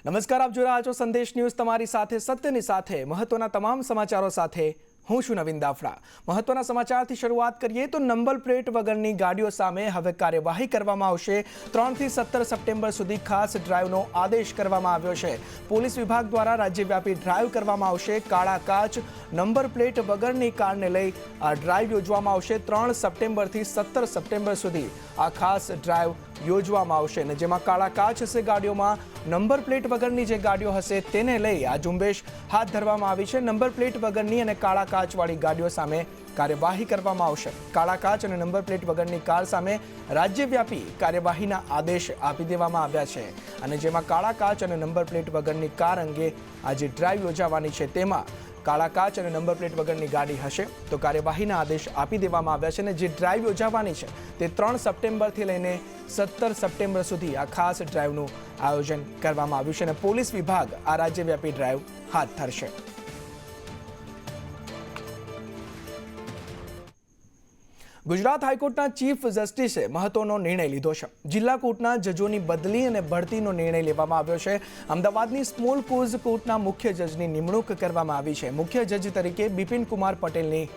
નમસ્કાર, આપ જોઈ રહ્યા છો સંદેશ ન્યૂઝ, તમારી સાથે સત્યની સાથે મહત્વના તમામ સમાચારો સાથે હું છું નવીન દાફડા। મહત્વના સમાચારથી શરૂઆત કરીએ તો નંબર પ્લેટ વગરની ગાડીઓ સામે હવે કાર્યવાહી કરવામાં આવશે। 3 થી 17 સપ્ટેમ્બર સુધી ખાસ ડ્રાઈવનો આદેશ કરવામાં આવ્યો છે। પોલીસ વિભાગ દ્વારા રાજ્યવ્યાપી ડ્રાઈવ કરવામાં આવશે। કાળા કાચ નંબર પ્લેટ વગરની કારને લઈ આ ડ્રાઈવ યોજવામાં આવશે। 3 સપ્ટેમ્બરથી 17 સપ્ટેમ્બર સુધી આ ખાસ ડ્રાઈવ યોજવામાં આવશે અને જેમાં કાળા કાચ હશે ગાડીઓમાં, નંબર પ્લેટ વગરની જે ગાડીઓ હશે તેને લઈ આ ઝુંબેશ હાથ ધરવામાં આવી છે। નંબર પ્લેટ વગરની અને કાળા કાચવાળી ગાડીઓ સામે કાર્યવાહી કરવામાં આવશે। કાળા કાચ અને નંબર પ્લેટ વગરની કાર સામે રાજ્યવ્યાપી કાર્યવાહીના આદેશ આપી દેવામાં આવ્યા છે અને જેમાં કાળા કાચ અને નંબર પ્લેટ વગરની કાર અંગે આ જે ડ્રાઈવ યોજાવાની છે તેમાં કાળા કાચ અને નંબર પ્લેટ વગરની ગાડી હશે તો કાર્યવાહીના આદેશ આપી દેવામાં આવ્યા છે અને જે ડ્રાઈવ યોજાવાની છે તે 3 સપ્ટેમ્બરથી લઈને 17 સપ્ટેમ્બર સુધી આ ખાસ ડ્રાઈવનું આયોજન કરવામાં આવ્યું છે અને પોલીસ વિભાગ આ રાજ્યવ્યાપી ડ્રાઈવ હાથ ધરશે। ગુજરાત હાઈકોર્ટના ચીફ જસ્ટિસે મહત્વનો નિર્ણય લીધો છે। જિલ્લા કોર્ટના જજોની બદલી અને બઢતીનો નિર્ણય લેવામાં આવ્યો છે। અમદાવાદની સ્મોલ કોઝ કોર્ટના મુખ્ય જજની નિમણૂક કરવામાં આવી છે। મુખ્ય જજ તરીકે બિપિન કુમાર પટેલની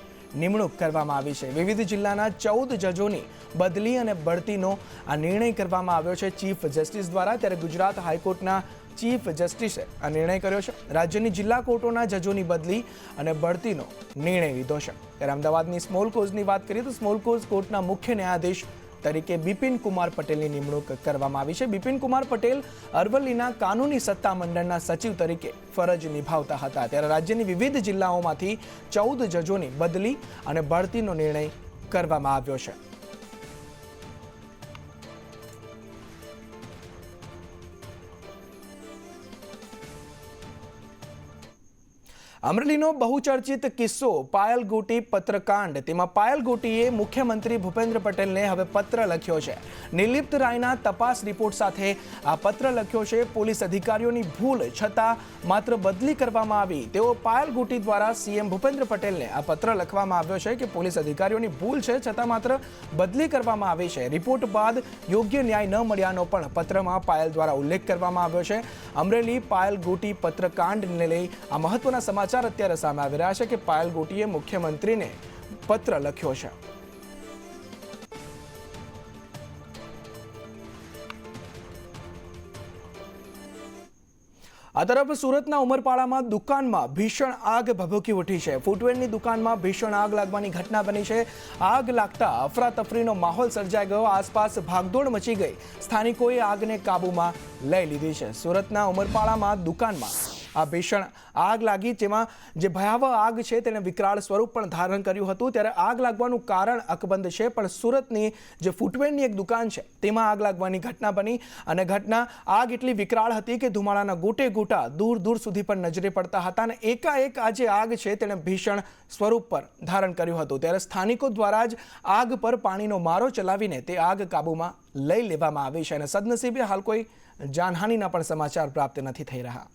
નિમણૂક કરવામાં આવી છે। વિવિધ જિલ્લાના 14 જજોની બદલી અને બઢતીનો આ નિર્ણય કરવામાં આવ્યો છે ચીફ જસ્ટિસ દ્વારા। ત્યારે ગુજરાત હાઈકોર્ટના ચીફ જસ્ટિસે આ નિર્ણય કર્યો છે। રાજ્યની જિલ્લા કોર્ટોના જજોની બદલી અને બઢતીનો નિર્ણય લીધો છે। ત્યારે અમદાવાદની સ્મોલ કોઝની વાત કરીએ તો સ્મોલ કોઝ કોર્ટના મુખ્ય ન્યાયાધીશ તરીકે બિપિન કુમાર પટેલની નિમણૂક કરવામાં આવી છે। બિપિન કુમાર પટેલ અરવલ્લીના કાનૂની સત્તા મંડળના સચિવ તરીકે ફરજ નિભાવતા હતા। ત્યારે રાજ્યની વિવિધ જિલ્લાઓમાંથી 14 જજોની બદલી અને બઢતીનો નિર્ણય કરવામાં આવ્યો છે। અમરેલીનો બહુચર્ચિત કિસ્સો પાયલ ગોટી પત્રકાંડ, તેમાં પાયલ ગોટીએ મુખ્યમંત્રી ભૂપેન્દ્ર પટેલને હવે પત્ર લખ્યો છે। નિર્લિપ્ત રાયના તપાસ રિપોર્ટ સાથે આ પત્ર લખ્યો છે। પોલીસ અધિકારીઓની ભૂલ છતાં માત્ર બદલી કરવામાં આવી તેવો પાયલ ગોટી દ્વારા સીએમ ભૂપેન્દ્ર પટેલને આ પત્ર લખવામાં આવ્યો છે કે પોલીસ અધિકારીઓની ભૂલ છે છતાં માત્ર બદલી કરવામાં આવી છે। રિપોર્ટ બાદ યોગ્ય ન્યાય ન મળ્યાનો પણ પત્રમાં પાયલ દ્વારા ઉલ્લેખ કરવામાં આવ્યો છે। અમરેલી પાયલ ગોટી પત્રકાંડને લઈ આ મહત્વના સમાચાર અત્યારે સામે આવી રહ્યા છે કે પાયલ ગોટીએ મુખ્યમંત્રીને પત્ર લખ્યો છે। આ તરફ સુરતના ઉમરપાડામાં દુકાનમાં ભીષણ આગ ભભૂકી ઉઠી છે। ફૂટવેરની દુકાનમાં ભીષણ આગ લાગવાની ઘટના બની છે। આગ લાગતા અફરાતફરીનો માહોલ સર્જાઈ ગયો। આસપાસ ભાગદોડ મચી ગઈ। સ્થાનિકોએ આગને કાબૂમાં લઈ લીધી છે। સુરતના ઉમરપાડામાં દુકાનમાં આ ભીષણ આગ લાગી, જેમાં જે ભયાવહ આગ છે તેને વિકરાળ સ્વરૂપ પણ ધારણ કર્યું હતું। ત્યારે આગ લાગવાનું કારણ અકબંધ છે, પણ સુરતની જે ફૂટવેરની એક દુકાન છે તેમાં આગ લાગવાની ઘટના બની અને આગ એટલી વિકરાળ હતી કે ધુમાડાના ગોટે ગોટા દૂર દૂર સુધી પણ નજરે પડતા હતા અને એકાએક આ જે આગ છે તેણે ભીષણ સ્વરૂપ પર ધારણ કર્યું હતું। ત્યારે સ્થાનિકો દ્વારા જ આગ પર પાણીનો મારો ચલાવીને તે આગ કાબૂમાં લઈ લેવામાં આવી છે અને સદનસીબે હાલ કોઈ જાનહાનિના પણ સમાચાર પ્રાપ્ત નથી થઈ રહ્યા।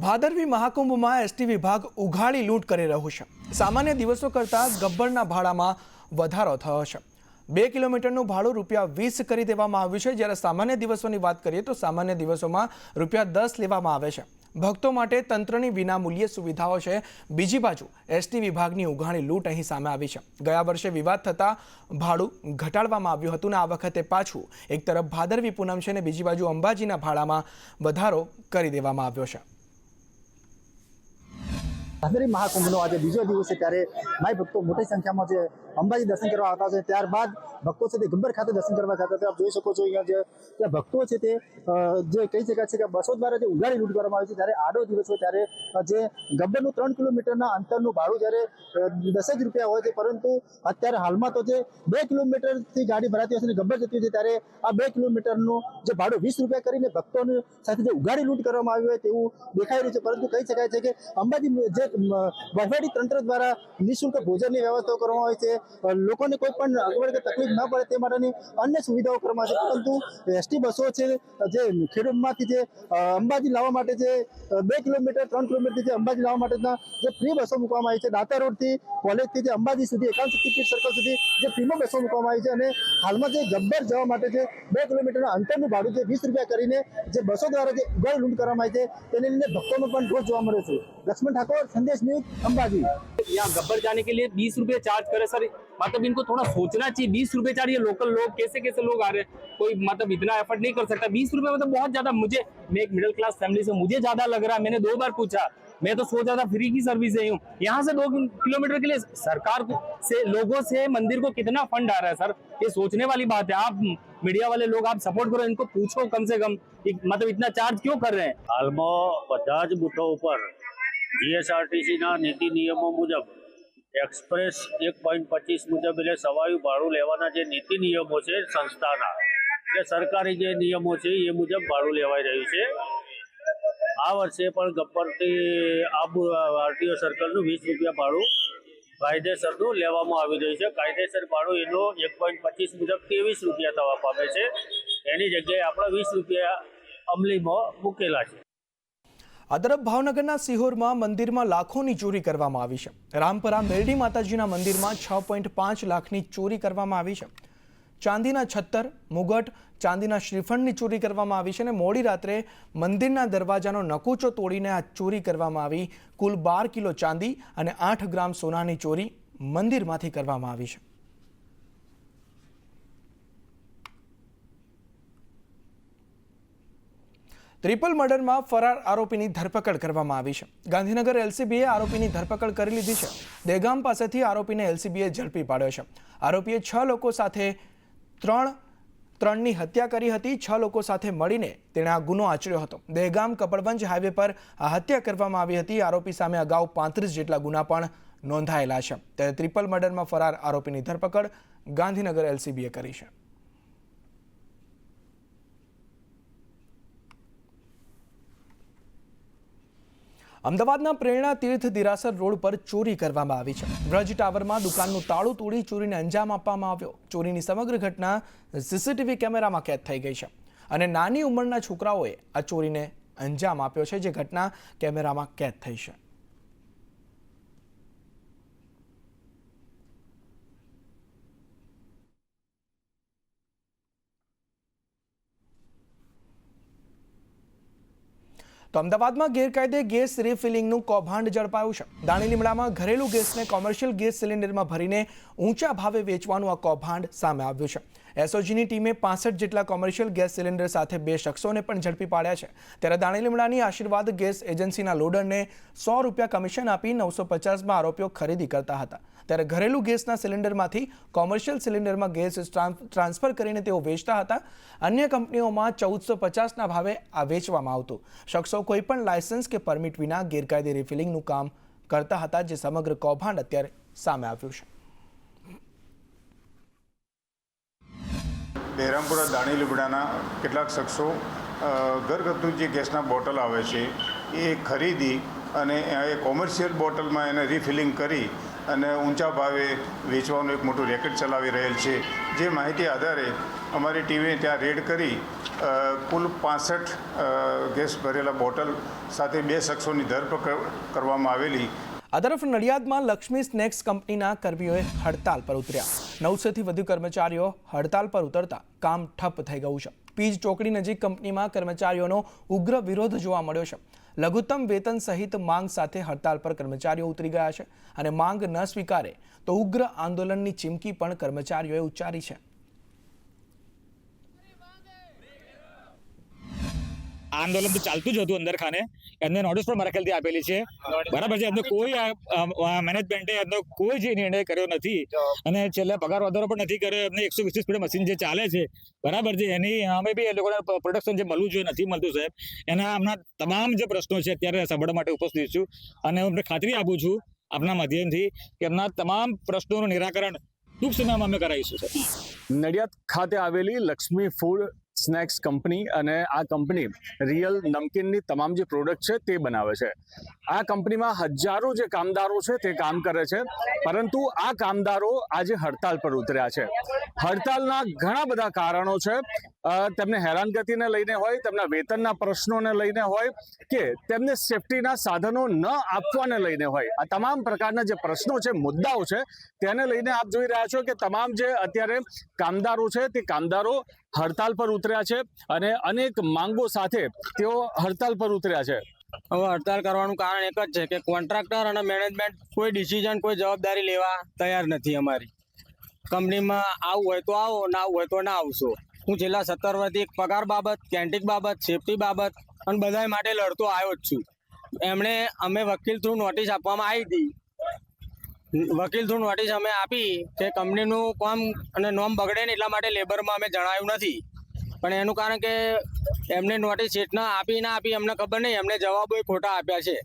ભાદરવી મહાકુંભમાં એસટી વિભાગ ઉઘાડી લૂંટ કરી રહ્યું છે। સામાન્ય દિવસો કરતાં ગબ્બરના ભાડામાં વધારો થયો છે। 2 કિલોમીટરનું ભાડું ₹20 કરી દેવામાં આવ્યું છે। જ્યારે સામાન્ય દિવસોની વાત કરીએ તો સામાન્ય દિવસોમાં ₹10 લેવામાં આવે છે। ભક્તો માટે તંત્રની વિનામૂલ્યે સુવિધાઓ છે। બીજી બાજુ એસટી વિભાગની ઉઘાડી લૂંટ અહીં સામે આવી છે। ગયા વર્ષે વિવાદ થતાં ભાડું ઘટાડવામાં આવ્યું હતું અને આ વખતે પાછું એક તરફ ભાદરવી પૂનમ છે અને બીજી બાજુ અંબાજીના ભાડામાં વધારો કરી દેવામાં આવ્યો છે। ભાદરવી મહાકુંભનો આજે બીજો દિવસ છે, ત્યારે માય ભક્તો મોટી સંખ્યામાં જે અંબાજી દર્શન કરવા આવતા છે, ત્યારબાદ ભક્તો છે તે ગબ્બર ખાતે દર્શન કરવા જતા હતા। આપ જોઈ શકો છો અહીંયા જે ભક્તો છે તે જે કહી શકાય છે કે બસો દ્વારા જે ઉઘાડી લૂંટ કરવામાં આવી છે, ત્યારે આડો દિવસ હોય ત્યારે જે ગબ્બરનું 3 કિલોમીટરના અંતરનું ભાડું જ્યારે 10 જ રૂપિયા હોય છે, પરંતુ અત્યારે હાલમાં તો જે 2 કિલોમીટરથી ગાડી ભરાતી હશે અને ગબ્બર જતી હોય છે, ત્યારે આ 2 કિલોમીટરનું જે ભાડું 20 રૂપિયા કરીને ભક્તોની સાથે જે ઉઘાડી લૂંટ કરવામાં આવી હોય તેવું દેખાઈ રહ્યું છે। પરંતુ કહી શકાય છે કે અંબાજી જે વહીવટી તંત્ર દ્વારા નિઃશુલ્ક ભોજનની વ્યવસ્થા કરવામાં આવી છે। લોકોને કોઈ પણ અગવડ કે તકલીફ ન પડે તે માટેની અન્ય સુવિધાઓ કરવામાં છે. પરંતુ એસટી બસો છે જે ખેડૂતમાંથી જે અંબાજી લાવવા માટે જે 2 કિલોમીટર 3 કિલોમીટર જે અંબાજી લાવવા માટેના જે ફ્રી બસો મૂકવામાં આવી છે, દાતા રોડથી કોલેજથી જે અંબાજી સુધી એકાંત શક્તિપીઠ સર્કલ સુધી જે ફ્રીમાં બસો મૂકવામાં આવી છે. અને હાલમાં જે ગબ્બર જવા માટે જે 2 કિલોમીટરના અંતરનું ભાડું જે 20 રૂપિયા કરીને જે બસો દ્વારા જે ઉગાડ લૂંટ કરવામાં આવી છે તેને લઈને ભક્તોનો પણ રોષ જોવા મળે છે. लक्ष्मण ठाकुर, संदेश न्यूज, अंबाजी। यहाँ गब्बर जाने के लिए 20 रुपए चार्ज करे सर, मतलब इनको थोड़ा सोचना चाहिए। 20 रुपए चार्ज, ये लोकल लोग कैसे कैसे लोग आ रहे हैं, कोई मतलब इतना एफर्ट नहीं कर सकता। 20 रुपए मतलब बहुत ज्यादा, मैं एक मिडिल क्लास फैमिली से, मुझे ज्यादा लग रहा है। मैंने 2 बार पूछा, मैं तो सोचा था फ्री की सर्विस है। यहाँ से 2 किलोमीटर के लिए सरकार से, लोगों से मंदिर को कितना फंड आ रहा है सर, ये सोचने वाली बात है। आप मीडिया वाले लोग, आप सपोर्ट करो, इनको पूछो कम से कम, मतलब इतना चार्ज क्यों कर रहे हैं। હાલમાં બધા જ બૂથો ઉપર જીએસઆરટીસીના નીતિ નિયમો મુજબ એક્સપ્રેસ 1.25 મુજબ એટલે સવાયું ભાડું લેવાના જે નીતિ નિયમો છે સંસ્થાના, એટલે સરકારી જે નિયમો છે એ મુજબ ભાડું લેવાઈ રહ્યું છે। આ વર્ષે પણ ગબ્બરથી આબુ આરટીઓ સર્કલનું 20 રૂપિયા ભાડું કાયદેસરનું લેવામાં આવી રહ્યું છે। કાયદેસર ભાડું એનો 1.25 મુજબ 23 રૂપિયા થવા પામે છે। એની જગ્યાએ આપણે 20 રૂપિયા અમલીમાં મૂકેલા છે। આ તરફ ભાવનગરના સિહોરમાં મંદિરમાં લાખોની ચોરી કરવામાં આવી છે। રામપરા મેરડી માતાજીના મંદિરમાં 6.5 લાખની ચોરી કરવામાં આવી છે। ચાંદીના છત્તર, મુગટ, ચાંદીના શ્રીફળની ચોરી કરવામાં આવી છે અને મોડી રાત્રે મંદિરના દરવાજાનો નકુચો તોડીને આ ચોરી કરવામાં આવી। કુલ 12 કિલો ચાંદી અને 8 ગ્રામ સોનાની ચોરી મંદિરમાંથી કરવામાં આવી છે। ટ્રિપલ મર્ડરમાં ફરાર આરોપીની ધરપકડ કરવામાં આવી છે। ગાંધીનગર એલસીબીએ આરોપીની ધરપકડ કરી લીધી છે। દહેગામ પાસેથી આરોપીને એલસીબીએ ઝડપી પાડ્યો છે। આરોપીએ 6 લોકો સાથે ત્રણની હત્યા કરી હતી। 6 લોકો સાથે મળીને તેણે આ ગુનો આચર્યો હતો। દહેગામ કપડવંજ હાઈવે પર આ હત્યા કરવામાં આવી હતી। આરોપી સામે અગાઉ 35 જેટલા ગુના પણ નોંધાયેલા છે। ત્યારે ટ્રિપલ મર્ડરમાં ફરાર આરોપીની ધરપકડ ગાંધીનગર એલસીબીએ કરી છે। અમદાવાદના પ્રેરણા તીર્થ દિરાસર રોડ પર ચોરી કરવામાં આવી છે। વ્રજ ટાવરમાં દુકાનનું તાળું તોડી ચોરીને અંજામ આપવામાં આવ્યો। ચોરીની સમગ્ર ઘટના સીસીટીવી કેમેરામાં કેદ થઈ ગઈ છે અને નાની ઉંમરના છોકરાઓએ આ ચોરીને અંજામ આપ્યો છે, જે ઘટના કેમેરામાં કેદ થઈ છે। તો અમદાવાદમાં ગેરકાયદે ગેસ રિફિલિંગનું કૌભાંડ ઝડપાયું છે। દાણી લીમડામાં ઘરેલું ગેસને કોમર્શિયલ ગેસ સિલિન્ડરમાં ભરીને ઊંચા ભાવે વેચવાનું આ કૌભાંડ સામે આવ્યું છે। એસઓજીની ટીમે 65 જેટલા કોમર્શિયલ ગેસ સિલિન્ડર સાથે 2 શખ્સોને પણ ઝડપી પાડ્યા છે। ત્યારે દાણી લીમડાની આશીર્વાદ ગેસ એજન્સીના લોડરને 100 રૂપિયા કમિશન આપી 950માં આરોપીઓ ખરીદી કરતા હતા। ત્યારે ઘરેલું ગેસના સિલિન્ડરમાંથી કોમર્શિયલ સિલિન્ડરમાં ગેસ ટ્રાન્સફર કરીને તેઓ વેચતા હતા। અન્ય કંપનીઓમાં 1450ના ભાવે આ વેચવામાં આવતું। શખ્સો કોઈપણ લાયસન્સ કે પરમિટ વિના ગેરકાયદે રિફિલિંગનું કામ કરતા હતા, જે સમગ્ર કૌભાંડ અત્યારે સામે આવ્યું છે। બહેરામપુરા દાણી લીમડાના કેટલાક શખ્સો ઘરગથ્થુ જે ગેસના બોટલ આવે છે એ ખરીદી અને એ કોમર્શિયલ બોટલમાં એને રિફિલિંગ કરી અને ઊંચા ભાવે વેચવાનું એક મોટું રેકેટ ચલાવી રહેલ છે। જે માહિતી આધારે અમારી ટીમે ત્યાં રેડ કરી કુલ 65 ગેસ ભરેલા બોટલ સાથે 2 શખ્સોની ધરપકડ કરવામાં આવેલી। આ તરફ નડિયાદમાં લક્ષ્મી સ્નેક્સ કંપનીના કર્મીઓએ હડતાલ પર ઉતર્યા। 900થી વધુ કર્મચારીઓ હડતાલ પર ઉતરતા કામ ઠપ થઈ ગયું છે। પીજ ચોકડી નજીક કંપનીમાં કર્મચારીઓનો ઉગ્ર વિરોધ જોવા મળ્યો છે। લઘુત્તમ વેતન સહિત માંગ સાથે હડતાલ પર કર્મચારીઓ ઉતરી ગયા છે અને માંગ ન સ્વીકારે તો ઉગ્ર આંદોલનની ચીમકી પણ કર્મચારીઓએ ઉચ્ચારી છે। આંદોલન તો ચાલતું જ હતું અંદર ખાને, એમને નોટિસ પણ મારા ખ્યાલથી આપેલી છે, બરાબર છે। એમને કોઈ મેનેજમેન્ટે એમનો કોઈ જ નિર્ણય કર્યો નથી અને છેલ્લે પગાર વધારો પણ નથી કર્યો। એમને 120 સ્પીડ મશીન જે ચાલે છે, બરાબર છે, એની અમે બી એ લોકોને પ્રોડક્શન જે મળવું જોઈએ નથી મળતું સાહેબ। એના હમણાં તમામ જે પ્રશ્નો છે અત્યારે સાંભળવા માટે ઉપસ્થિત છું અને હું ખાતરી આપું છું આપના માધ્યમથી કે એમના તમામ પ્રશ્નોનું નિરાકરણ ટૂંક સમયમાં અમે કરાવીશું સાહેબ। નડિયાદ ખાતે આવેલી લક્ષ્મી ફૂડ સ્નેક્સ કંપની અને આ કંપની રિયલ નમકીનની તમામ જે પ્રોડક્ટ છે તે બનાવે છે. આ કંપનીમાં હજારો જે કામદારો છે તે કામ કરે છે, પરંતુ આ કામદારો આજે હડતાલ પર ઉતર્યા છે. હડતાલના ઘણા બધા કારણો છે. તેમને હેરાનગતિને લઈને હોય, તેમના વેતનના પ્રશ્નોને લઈને હોય કે તેમને સેફટીના સાધનો ન આપવાને લઈને હોય. આ તમામ પ્રકારના જે પ્રશ્નો છે, મુદ્દાઓ છે, તેને લઈને આપ જોઈ રહ્યા છો કે તમામ જે અત્યારે કામદારો છે તે કામદારો હડતાલ પર ઉતર્યા છે અને અનેક માંગો સાથે તેઓ હડતાલ પર ઉતર્યા છે. હવે હડતાલ કરવાનું કારણ એક જ છે કે કોન્ટ્રાક્ટર અને મેનેજમેન્ટ કોઈ ડિસિઝન, કોઈ જવાબદારી લેવા તૈયાર નથી. અમારી કંપનીમાં આવવું હોય તો આવો, ના આવવું હોય તો ના આવશો. હું છેલ્લા 17 વર્ષથી પગાર બાબત, કેન્ટીન બાબત, સેફટી બાબત અને બધા માટે લડતો આવ્યો જ છું. અમે વકીલ થ્રુ નોટિસ આપવામાં આવી હતી. વકીલ થ્રુ નોટિસ અમે આપી કે કંપનીનું કામ અને નોમ બગડે ને એટલા માટે લેબરમાં અમે જણાવ્યું નથી. પણ એનું કારણ કે એમને નોટિસ શેઠના આપી ના આપી અમને ખબર નહીં, એમને જવાબો ખોટા આપ્યા છે.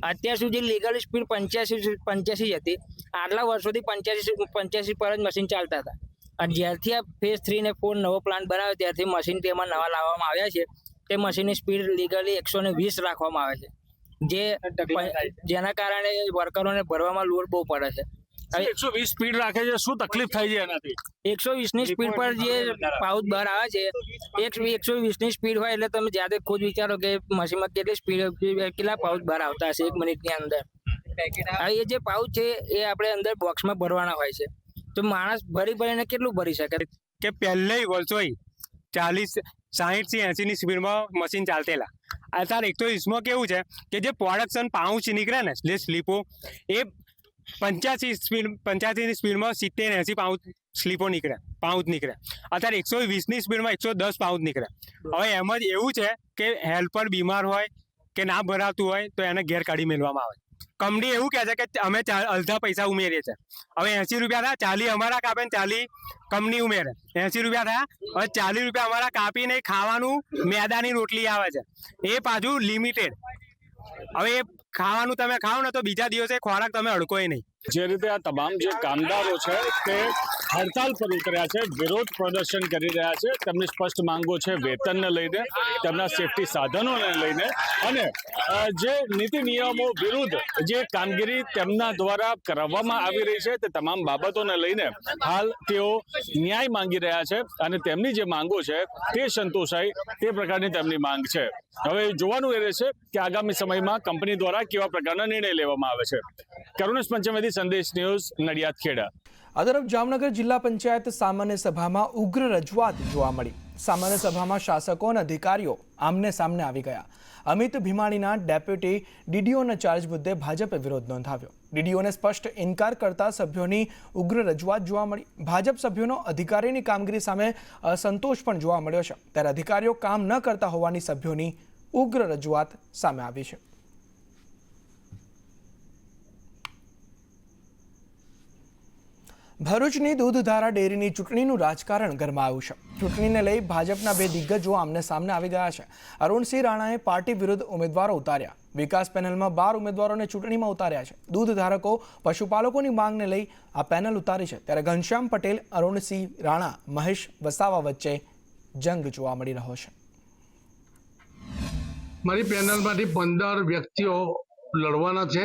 અત્યાર સુધી લીગલ સ્પીડ 85 હતી. આટલા વર્ષોથી 85 પર જ મશીન ચાલતા હતા. અને જ્યારથી આ ફેઝ 3 ને 4 નવો પ્લાન્ટ બનાવ્યો ત્યારથી મશીન તેમાં નવા લાવવામાં આવ્યા છે. તે મશીનની સ્પીડ લીગલી 120 રાખવામાં આવે છે, જેના કારણે વર્કરોને ભરવામાં લોડ બહુ પડે છે. 120 સ્પીડ રાખે છે, શું તકલીફ થાય છે એનાથી? 120ની સ્પીડ પર જે પાઉચ બહાર આવે છે, 120ની સ્પીડ હોય એટલે તમે જાતે ખુદ વિચારો કે મશીનમાં કેટલી સ્પીડ, કેટલા પાઉચ બહાર આવતા હશે 1 મિનિટની અંદર. એ જે પાઉચ છે એ આપણે અંદર બોક્સમાં ભરવાના હોય છે. તો માણસ ભરીને કેટલું ભરી શકે? કે પહેલે વર્ષો 40, 60 થી 80 ની સ્પીડમાં મશીન ચાલતેલા. અત્યારે 120માં કેવું છે કે જે પ્રોડક્શન પાઉચ નીકળે ને, જે સ્લીપો, એ 85ની સ્પીડમાં 70-80 સ્લીપો નીકળે, પાઉચ નીકળે. અત્યારે 120ની સ્પીડમાં 110 પાઉચ નીકળે. હવે એમ જ એવું છે કે હેલ્પર બીમાર હોય કે ના ભરાતું હોય તો એને ઘેર કાઢી મેળવામાં આવે. કંપની એવું કહે છે કે અમે અડધા પૈસા ઉમેરીએ છીએ. હવે 80 રૂપિયા થયા, 40 અમારા કાપે ને 40 કંપની ઉમેરે. 80 રૂપિયા થયા, હવે 40 રૂપિયા અમારા કાપીને ખાવાનું મેદાની રોટલી આવે છે, એ પાછું લિમિટેડ. હવે એ ખાવાનું તમે ખાઓ ને તો બીજા દિવસે ખોરાક તમે અડકોય નહીં. જે રીતે આ તમામ જે કામદારો છે તે હડતાલ પર ઉતર્યા છે, વિરોધ પ્રદર્શન કરી રહ્યા છે. તેમની સ્પષ્ટ માંગો છે વેતનને લઈને, તેમના સેફટી સાધનોને લઈને અને જે નીતિ નિયમો વિરુદ્ધ જે કામગીરી તેમના દ્વારા કરવામાં આવી રહી છે તે તમામ બાબતોને લઈને હાલ તેઓ ન્યાય માંગી રહ્યા છે અને તેમની જે માંગો છે તે સંતોષાય તે પ્રકારની તેમની માંગ છે. હવે જોવાનું એ રહેશે કે આગામી સમયમાં કંપની દ્વારા કેવા પ્રકારના નિર્ણય લેવામાં આવે છે. કરુણેશ પંચમેદી, સંદેશ ન્યૂઝ, નડિયાદ ખેડા. આ તરફ જામનગર જિલ્લા પંચાયત સામાન્ય સભામાં ઉગ્ર રજૂઆત જોવા મળી. સામાન્ય સભામાં શાસકો અને અધિકારીઓ આમને સામને આવી ગયા. અમિત ભીમાણીના ડેપ્યુટી ડીડીઓના ચાર્જ મુદ્દે ભાજપે વિરોધ નોંધાવ્યો. ડીડીઓને સ્પષ્ટ ઇનકાર કરતા સભ્યોની ઉગ્ર રજૂઆત જોવા મળી. ભાજપ સભ્યોનો અધિકારીની કામગીરી સામે અસંતોષ પણ જોવા મળ્યો છે, ત્યારે અધિકારીઓ કામ ન કરતા હોવાની સભ્યોની ઉગ્ર રજૂઆત સામે આવી છે. ભરૂચની દૂધધારા ડેરીની ચૂંટણીનું રાજકારણ ગરમાયું છે. ચૂંટણીને લઈ ભાજપના 2 દિગ્ગજો આમને સામને આવી ગયા છે. અરુણસિંહ રાણાએ પાર્ટી વિરુદ્ધ ઉમેદવારો ઉતાર્યા. વિકાસ પેનલમાં 12 ઉમેદવારોને ચૂંટણીમાં ઉતાર્યા છે. દૂધધારકો, પશુપાલકોની માંગને લઈ આ પેનલ ઉતારી છે, ત્યારે ઘનશ્યામ પટેલ, અરુણસિંહ રાણા, મહેશ વસાવા વચ્ચે જંગ જોવા મળી રહ્યો છે. મારી પેનલમાંથી 15 વ્યક્તિઓ લડવાના છે.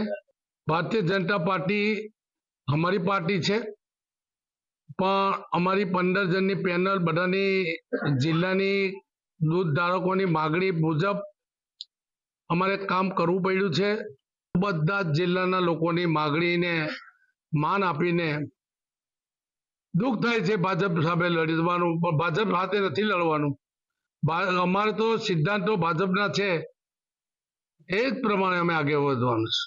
ભારતીય જનતા પાર્ટી અમારી પાર્ટી છે, પણ અમારી 15 જણની પેનલ બધાની જિલ્લાની દૂધ ધારકોની માગણી મુજબ અમારે કામ કરવું પડ્યું છે. બધા જ જિલ્લાના લોકોની માગણીને માન આપીને દુઃખ થાય છે ભાજપ સામે લડવાનું, પણ ભાજપ સાથે નથી લડવાનું. અમારે તો સિદ્ધાંતો ભાજપના છે, એ જ પ્રમાણે અમે આગળ વધવાનું છે.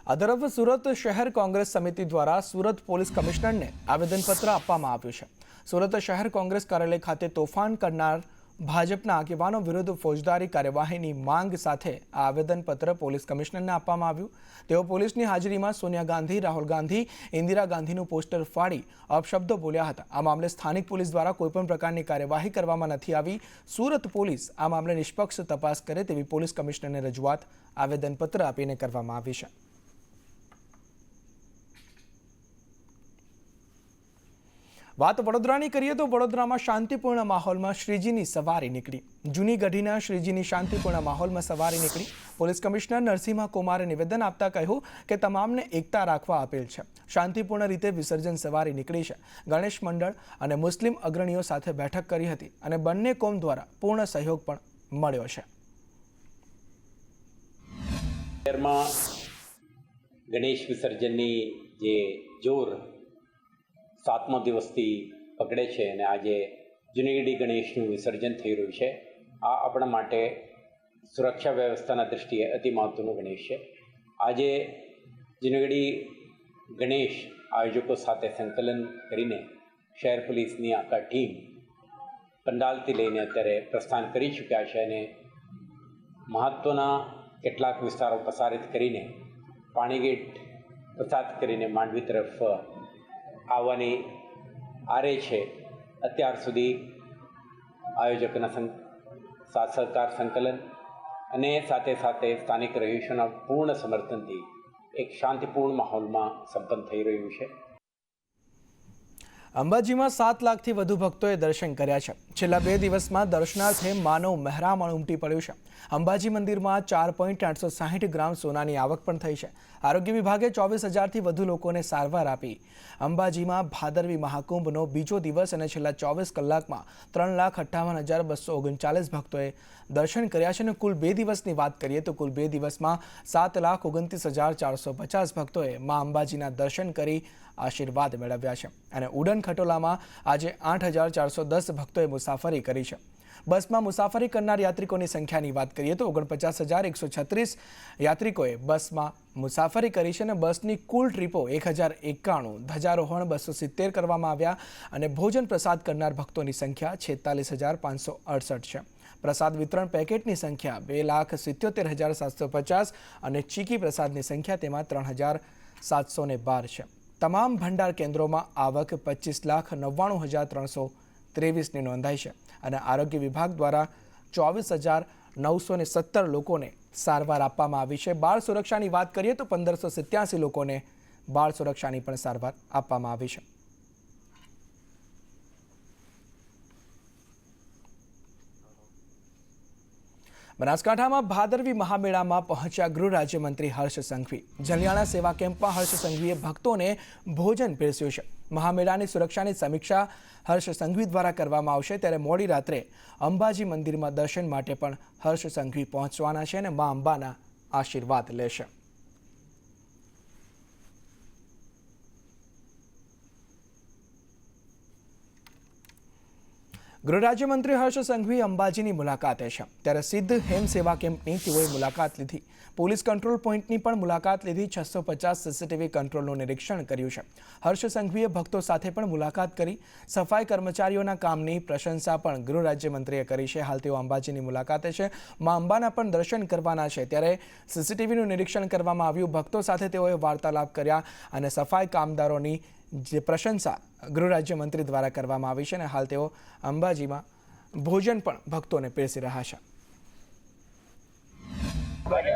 આ તરફ સુરત શહેર કોંગ્રેસ સમિતિ દ્વારા સુરત પોલીસ કમિશનરને આવેદનપત્ર આપવામાં આવ્યું છે. સુરત શહેર કોંગ્રેસ કાર્યાલય ખાતે તોફાન કરનાર ભાજપના આગેવાનો વિરુદ્ધ ફોજદારી કાર્યવાહીની માંગ સાથે આ આવેદનપત્ર પોલીસ કમિશનરને આપવામાં આવ્યું. તેઓ પોલીસની હાજરીમાં સોનિયા ગાંધી, રાહુલ ગાંધી, ઇન્દિરા ગાંધીનું પોસ્ટર ફાડી અપશબ્દો બોલ્યા હતા. આ મામલે સ્થાનિક પોલીસ દ્વારા કોઈપણ પ્રકારની કાર્યવાહી કરવામાં નથી આવી. સુરત પોલીસ આ મામલે નિષ્પક્ષ તપાસ કરે તેવી પોલીસ કમિશનરને રજૂઆત આવેદનપત્ર આપીને કરવામાં આવી છે. વાત વડોદરાની કરીએ તો વડોદરામાં શાંતિપૂર્ણ માહોલમાં શ્રીજીની સવારી નીકળી. જૂની ગઢીના શ્રીજીની શાંતિપૂર્ણ માહોલમાં સવારી નીકળી. પોલીસ કમિશનર નરસિંહ કુમારે નિવેદન આપતા કહ્યું કે તમામને એકતા રાખવા અપીલ છે. શાંતિપૂર્ણ રીતે વિસર્જન સવારી નીકળી છે. ગણેશ મંડળ અને મુસ્લિમ અગ્રણીઓ સાથે બેઠક કરી હતી અને બંને કોમ દ્વારા પૂર્ણ સહયોગ પણ મળ્યો છે. શહેરમાં ગણેશ વિસર્જનની જે જોર 7મા દિવસથી પકડે છે અને આજે જૂનીગઢી ગણેશનું વિસર્જન થઈ રહ્યું છે. આ આપણા માટે સુરક્ષા વ્યવસ્થાના દૃષ્ટિએ અતિ મહત્વનો ગણેશ છે. આજે જૂનીગઢી ગણેશ આયોજકો સાથે સંકલન કરીને શહેર પોલીસની આખા ટીમ પંડાલથી લઈને અત્યારે પ્રસ્થાન કરી ચૂક્યા છે અને મહત્ત્વના કેટલાક વિસ્તારો પ્રસારિત કરીને પાણીગેટ પ્રસારિત કરીને માંડવી તરફ આવવાની આરે છે. અત્યાર સુધી આયોજકોના સાથ સહકાર સંકલન અને સાથે સાથે સ્થાનિક રહીશોના પૂર્ણ સમર્થનથી એક શાંતિપૂર્ણ માહોલમાં સંપન્ન થઈ રહ્યું છે. અંબાજીમાં 7 લાખથી વધુ ભક્તોએ દર્શન કર્યા છે. છેલ્લા 2 દિવસમાં દર્શનાર્થે માનવ મહેરામણ ઉમટી પડ્યું છે. અંબાજી મંદિરમાં 4.860 ગ્રામ સોનાની આવક પણ થઈ છે. આરોગ્ય વિભાગે 24,000થી વધુ લોકોને સારવાર આપી. અંબાજીમાં ભાદરવી મહાકુંભનો બીજો દિવસ અને છેલ્લા 24 કલાકમાં 3,58,239 ભક્તોએ દર્શન કર્યા છે અને કુલ 2 દિવસની વાત કરીએ તો કુલ 2 દિવસમાં 7,29,450 ભક્તોએ મા અંબાજીના દર્શન કરી આશીર્વાદ મેળવ્યા છે અને ઉડન ખટોલામાં આજે 8,410 ભક્તોએ મુસાફરી કરી છે. બસમાં મુસાફરી કરનાર યાત્રિકોની સંખ્યાની વાત કરીએ તો 49,136 યાત્રિકોએ બસમાં મુસાફરી કરી છે અને બસની કુલ ટ્રીપો 1,091, ધ્વજારોહણ 270 કરવામાં આવ્યા અને ભોજન પ્રસાદ કરનાર ભક્તોની સંખ્યા 46,568 છે. પ્રસાદ વિતરણ પેકેટની સંખ્યા 2,77,750 અને ચીકી પ્રસાદની સંખ્યા તેમાં 3,712 છે. તમામ ભંડાર કેન્દ્રોમાં આવક 25,99,323ની નોંધાઈ છે અને આરોગ્ય વિભાગ દ્વારા 24,917 લોકોને સારવાર આપવામાં આવી છે. બાળ સુરક્ષાની વાત કરીએ તો 1,587 લોકોને બાળ સુરક્ષાની પણ સારવાર આપવામાં આવી છે. બનાસકાંઠામાં ભાદરવી મહામેળામાં પહોંચ્યા ગૃહ રાજ્યમંત્રી હર્ષ સંઘવી. જલિયાણા સેવા કેમ્પમાં હર્ષ સંઘવીએ ભક્તોને ભોજન પીરસ્યું છે. મહામેળાની સુરક્ષાની સમીક્ષા હર્ષ સંઘવી દ્વારા કરવામાં આવશે ત્યારે મોડી રાત્રે અંબાજી મંદિરમાં દર્શન માટે પણ હર્ષ સંઘવી પહોંચવાના છે અને મા અંબાના આશીર્વાદ લેશે. ગૃહ રાજ્યમંત્રી હર્ષ સંઘવી અંબાજીની મુલાકાતે છે ત્યારે સિદ્ધ હેમ સેવા કેમ્પની તેઓએ મુલાકાત લીધી. પોલીસ કંટ્રોલ પોઈન્ટની પણ મુલાકાત લીધી. 650 સીસીટીવી કંટ્રોલનું નિરીક્ષણ કર્યું છે. હર્ષ સંઘવીએ ભક્તો સાથે પણ મુલાકાત કરી. સફાઈ કર્મચારીઓના કામની પ્રશંસા પણ ગૃહ રાજ્યમંત્રીએ કરી છે. હાલ તેઓ અંબાજીની મુલાકાતે છે. મા અંબાના પણ દર્શન કરવાના છે ત્યારે સીસીટીવીનું નિરીક્ષણ કરવામાં આવ્યું. ભક્તો સાથે તેઓએ વાર્તાલાપ કર્યા અને સફાઈ કામદારોની જે પ્રશંસા ગૃહ રાજ્યમંત્રી દ્વારા કરવામાં આવી છે અને હાલ તેઓ અંબાજીમાં ભોજન પણ ભક્તોને પીરસી રહ્યા છે.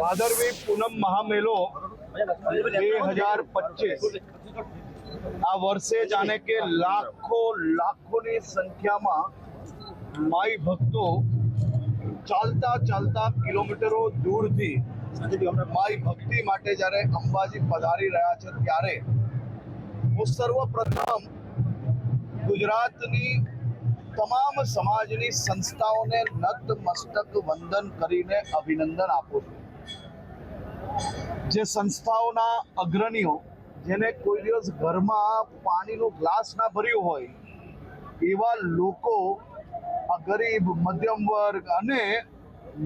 ભાદરવી પૂનમ મહામેલો 2025 આ વર્ષે જાણે કે લાખોની સંખ્યામાં માઈ ભક્તો ચાલતા કિલોમીટરો દૂરથી માઈ ભક્તિ માટે જ્યારે અંબાજી પધારી રહ્યા છે ત્યારે હું સર્વપ્રથમ ગુજરાતની તમામ સમાજની સંસ્થાઓને નતમસ્તક વંદન કરીને અભિનંદન આપું છું. જે સંસ્થાઓના અગ્રણીઓ જેને કોઈ દિવસ ઘરમાં પાણીનું ગ્લાસ ના ભર્યું હોય એવા લોકો આ ગરીબ મધ્યમ વર્ગ અને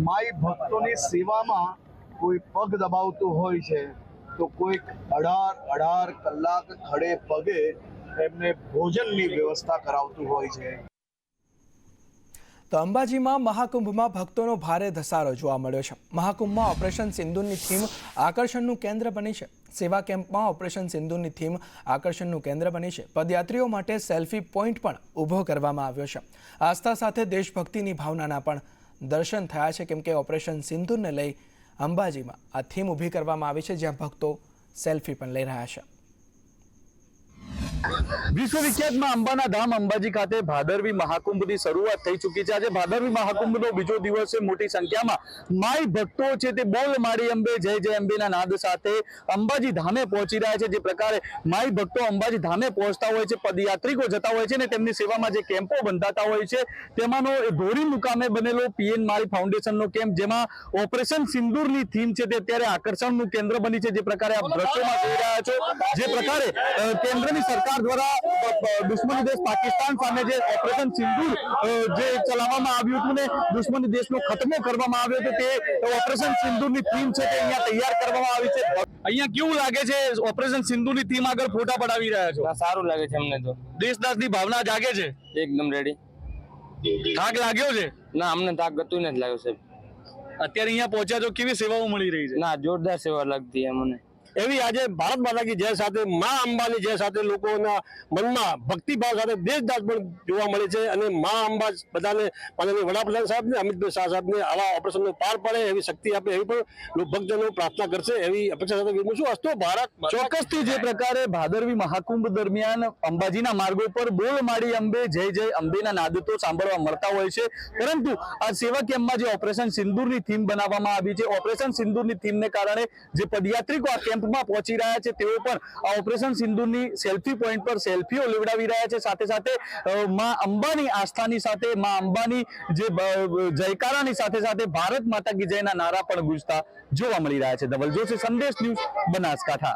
માઈ ભક્તોની સેવામાં કોઈ પગ દબાવતું હોય છે તો કોઈક 18 કલાક ખડે પગે એમને ભોજનની વ્યવસ્થા કરાવતું હોય છે. તો અંબાજીમાં મહાકુંભમાં ભક્તોનો ભારે ધસારો જોવા મળ્યો છે. મહાકુંભમાં ઓપરેશન સિંદૂરની થીમ આકર્ષણનું કેન્દ્ર બની છે. સેવા કેમ્પમાં ઓપરેશન સિંદૂરની થીમ આકર્ષણનું કેન્દ્ર બની છે. પદયાત્રીઓ માટે સેલ્ફી પોઈન્ટ પણ ઊભો કરવામાં આવ્યો છે. આસ્થા સાથે દેશભક્તિની ભાવનાના પણ દર્શન થયા છે કેમ કે ઓપરેશન સિંદૂરને લઈ અંબાજીમાં આ થીમ ઊભી કરવામાં આવી છે જ્યાં ભક્તો સેલ્ફી પણ લઈ રહ્યા છે. વિશ્વવિખ્યાત માં અંબાના ધામ અંબાજી ખાતે ભાદરવી મહાકુંભની શરૂઆત થઈ ચૂકી છે. આજે ભાદરવી મહાકુંભનો બીજો દિવસ છે. મોટી સંખ્યામાં માઈ ભક્તો છે તે બોલ માડી અંબે જય જય અંબેના નાદ સાથે અંબાજી ધામે પહોંચી રહ્યા છે. જે પ્રકારે માઈ ભક્તો અંબાજી ધામે પહોંચતા હોય છે, પદયાત્રિકો જતા હોય છે ને તેમની સેવામાં જે કેમ્પો બંધાતા હોય છે તેમાંનો ધોરી મુકામે બનેલો પીએન માળી ફાઉન્ડેશનનો કેમ્પ, જેમાં ઓપરેશન સિંદૂરની થીમ છે તે અત્યારે આકર્ષણનું કેન્દ્ર બની છે. જે પ્રકારે આપ દ્રશ્યોમાં જોઈ રહ્યા છો, જે પ્રકારે કેન્દ્રની સરકાર દ્વારા દુશ્મની દેશ પાકિસ્તાન સામે જે ઓપરેશન સિંદૂર જે ચલાવવામાં આવ્યું હતું ને દુશ્મની દેશનો ખતમો કરવામાં આવ્યો હતો, તે ઓપરેશન સિંદૂરની થીમ છે તે અહીંયા તૈયાર કરવામાં આવી છે. અહીંયા કેવું લાગે છે ઓપરેશન સિંદૂરની થીમ આગળ ફોટા પડાવી રહ્યા છો? સારું લાગે છે અમને તો. દેશદાસની ભાવના જાગે છે? એકદમ રેડી. થાક લાગ્યો છે? ના, અમને તાક ગતું નથી લાગ્યો સાહેબ. અત્યારે અહીંયા પહોંચ્યા તો કેવી સેવાઓ મળી રહી છે? ના, જોરદાર સેવા લાગતી અમને. એવી આજે ભારત માતા કી જય સાથે મા અંબાની જય સાથે લોકોના મનમાં ભક્તિભાવ સાથે દેશદાસ પણ જોવા મળે છે. અને મા અંબા બધાને માનનીય વડાપ્રધાન સાહેબ ને અમિતભાઈ શાહ સાહેબને આવા ઓપરેશનનો પાર પડે એવી શક્તિ આપે એવી પણ ભક્તજનો પ્રાર્થના કરશે એવી અપેક્ષા સાથે શું હસ્તો ભારત ચોક્કસથી જે પ્રકારે ભાદરવી મહાકુંભ દરમિયાન અંબાજીના માર્ગો પર બોલ માડી અંબે જય જય અંબેના નાદ તો સાંભળવા મળતા હોય છે, પરંતુ આ સેવા કેમ્પમાં જે ઓપરેશન સિંદૂરની થીમ બનાવવામાં આવી છે, ઓપરેશન સિંદૂરની થીમને કારણે જે પદયાત્રિકો આ કેમ્પ પહોંચી રહ્યા છે તેઓ પણ આ ઓપરેશન સિંદૂરની સેલ્ફી પોઈન્ટ પર સેલ્ફીઓ લેવડાવી રહ્યા છે. સાથે સાથે માં અંબાની આસ્થાની સાથે માં અંબાની જે જયકારાની સાથે સાથે ભારત માતા કી જયના નારા પણ ગુંજતા જોવા મળી રહ્યા છે. ધવલ જોશી, સંદેશ ન્યૂઝ, બનાસકાંઠા.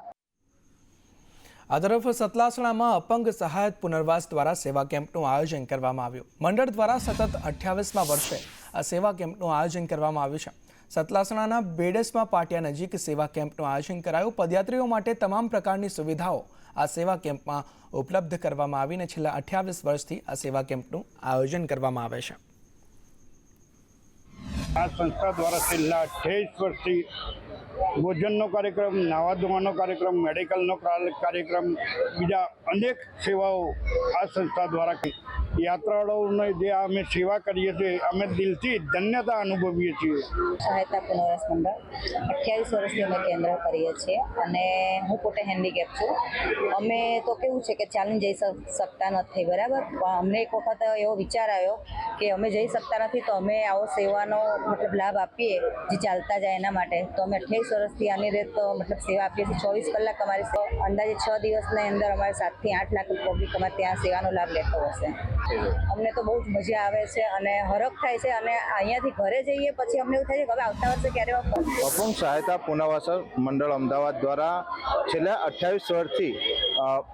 આ તરફ સતલાસણામાં અપંગ સહાયક પુનર્વાસ દ્વારા સેવા કેમ્પનું આયોજન કરવામાં આવ્યું. મંડળ દ્વારા સતત 28મા વર્ષે આ સેવા કેમ્પનું આયોજન કરવામાં આવ્યું છે. સતલાસણાના બેડસમાં પાટિયા નજીક સેવા કેમ્પનું આયોજન કરાયું. પદયાત્રીઓ માટે તમામ પ્રકારની સુવિધાઓ આ સેવા કેમ્પમાં ઉપલબ્ધ કરવામાં આવીને છેલ્લા 28 વર્ષથી આ સેવા કેમ્પનું આયોજન કરવામાં આવે છે. આ સંસ્થા દ્વારા છેલ્લા 28 વર્ષથી ભોજનનો કાર્યક્રમ, નાવા ધોવાનો કાર્યક્રમ, મેડિકલનો કાર્યક્રમ, બીજા અનેક સેવાઓ આ સંસ્થા દ્વારા યાત્રાળુઓને જે અમે સેવા કરીએ છીએ અમે દિલથી ધન્યતા અનુભવીએ છીએ. સહાયતા પુનર્વાસ મંડળ 28 વર્ષથી અમે કેન્દ્ર કરીએ છીએ અને હું પોતે હેન્ડીકેપ છું. અમે તો કેવું છે કે ચાલીને જઈ શકતા નથી, બરાબર, પણ અમને એક વખત એવો વિચાર આવ્યો કે અમે જઈ શકતા નથી તો અમે આવો સેવાનો મતલબ લાભ આપીએ જે ચાલતા જાય એના માટે. તો અમે 28 વર્ષથી આની રીત મતલબ સેવા આપીએ છીએ. 24 કલાક અમારી અંદાજે 6 દિવસની અંદર અમારે 7 થી 8 લાખ પબ્લિક અમારે ત્યાં સેવાનો લાભ લેતો હશે. અમને તો બહુ જ મજા આવે છે અને હરખ થાય છે અને અહીંયાથી ઘરે જઈએ પછી અમને એવું થાય છે કે હવે આવતા વર્ષે ક્યારે અપંગ સહાયતા પુનર્વાસ મંડળ અમદાવાદ દ્વારા છેલ્લા 28 વર્ષથી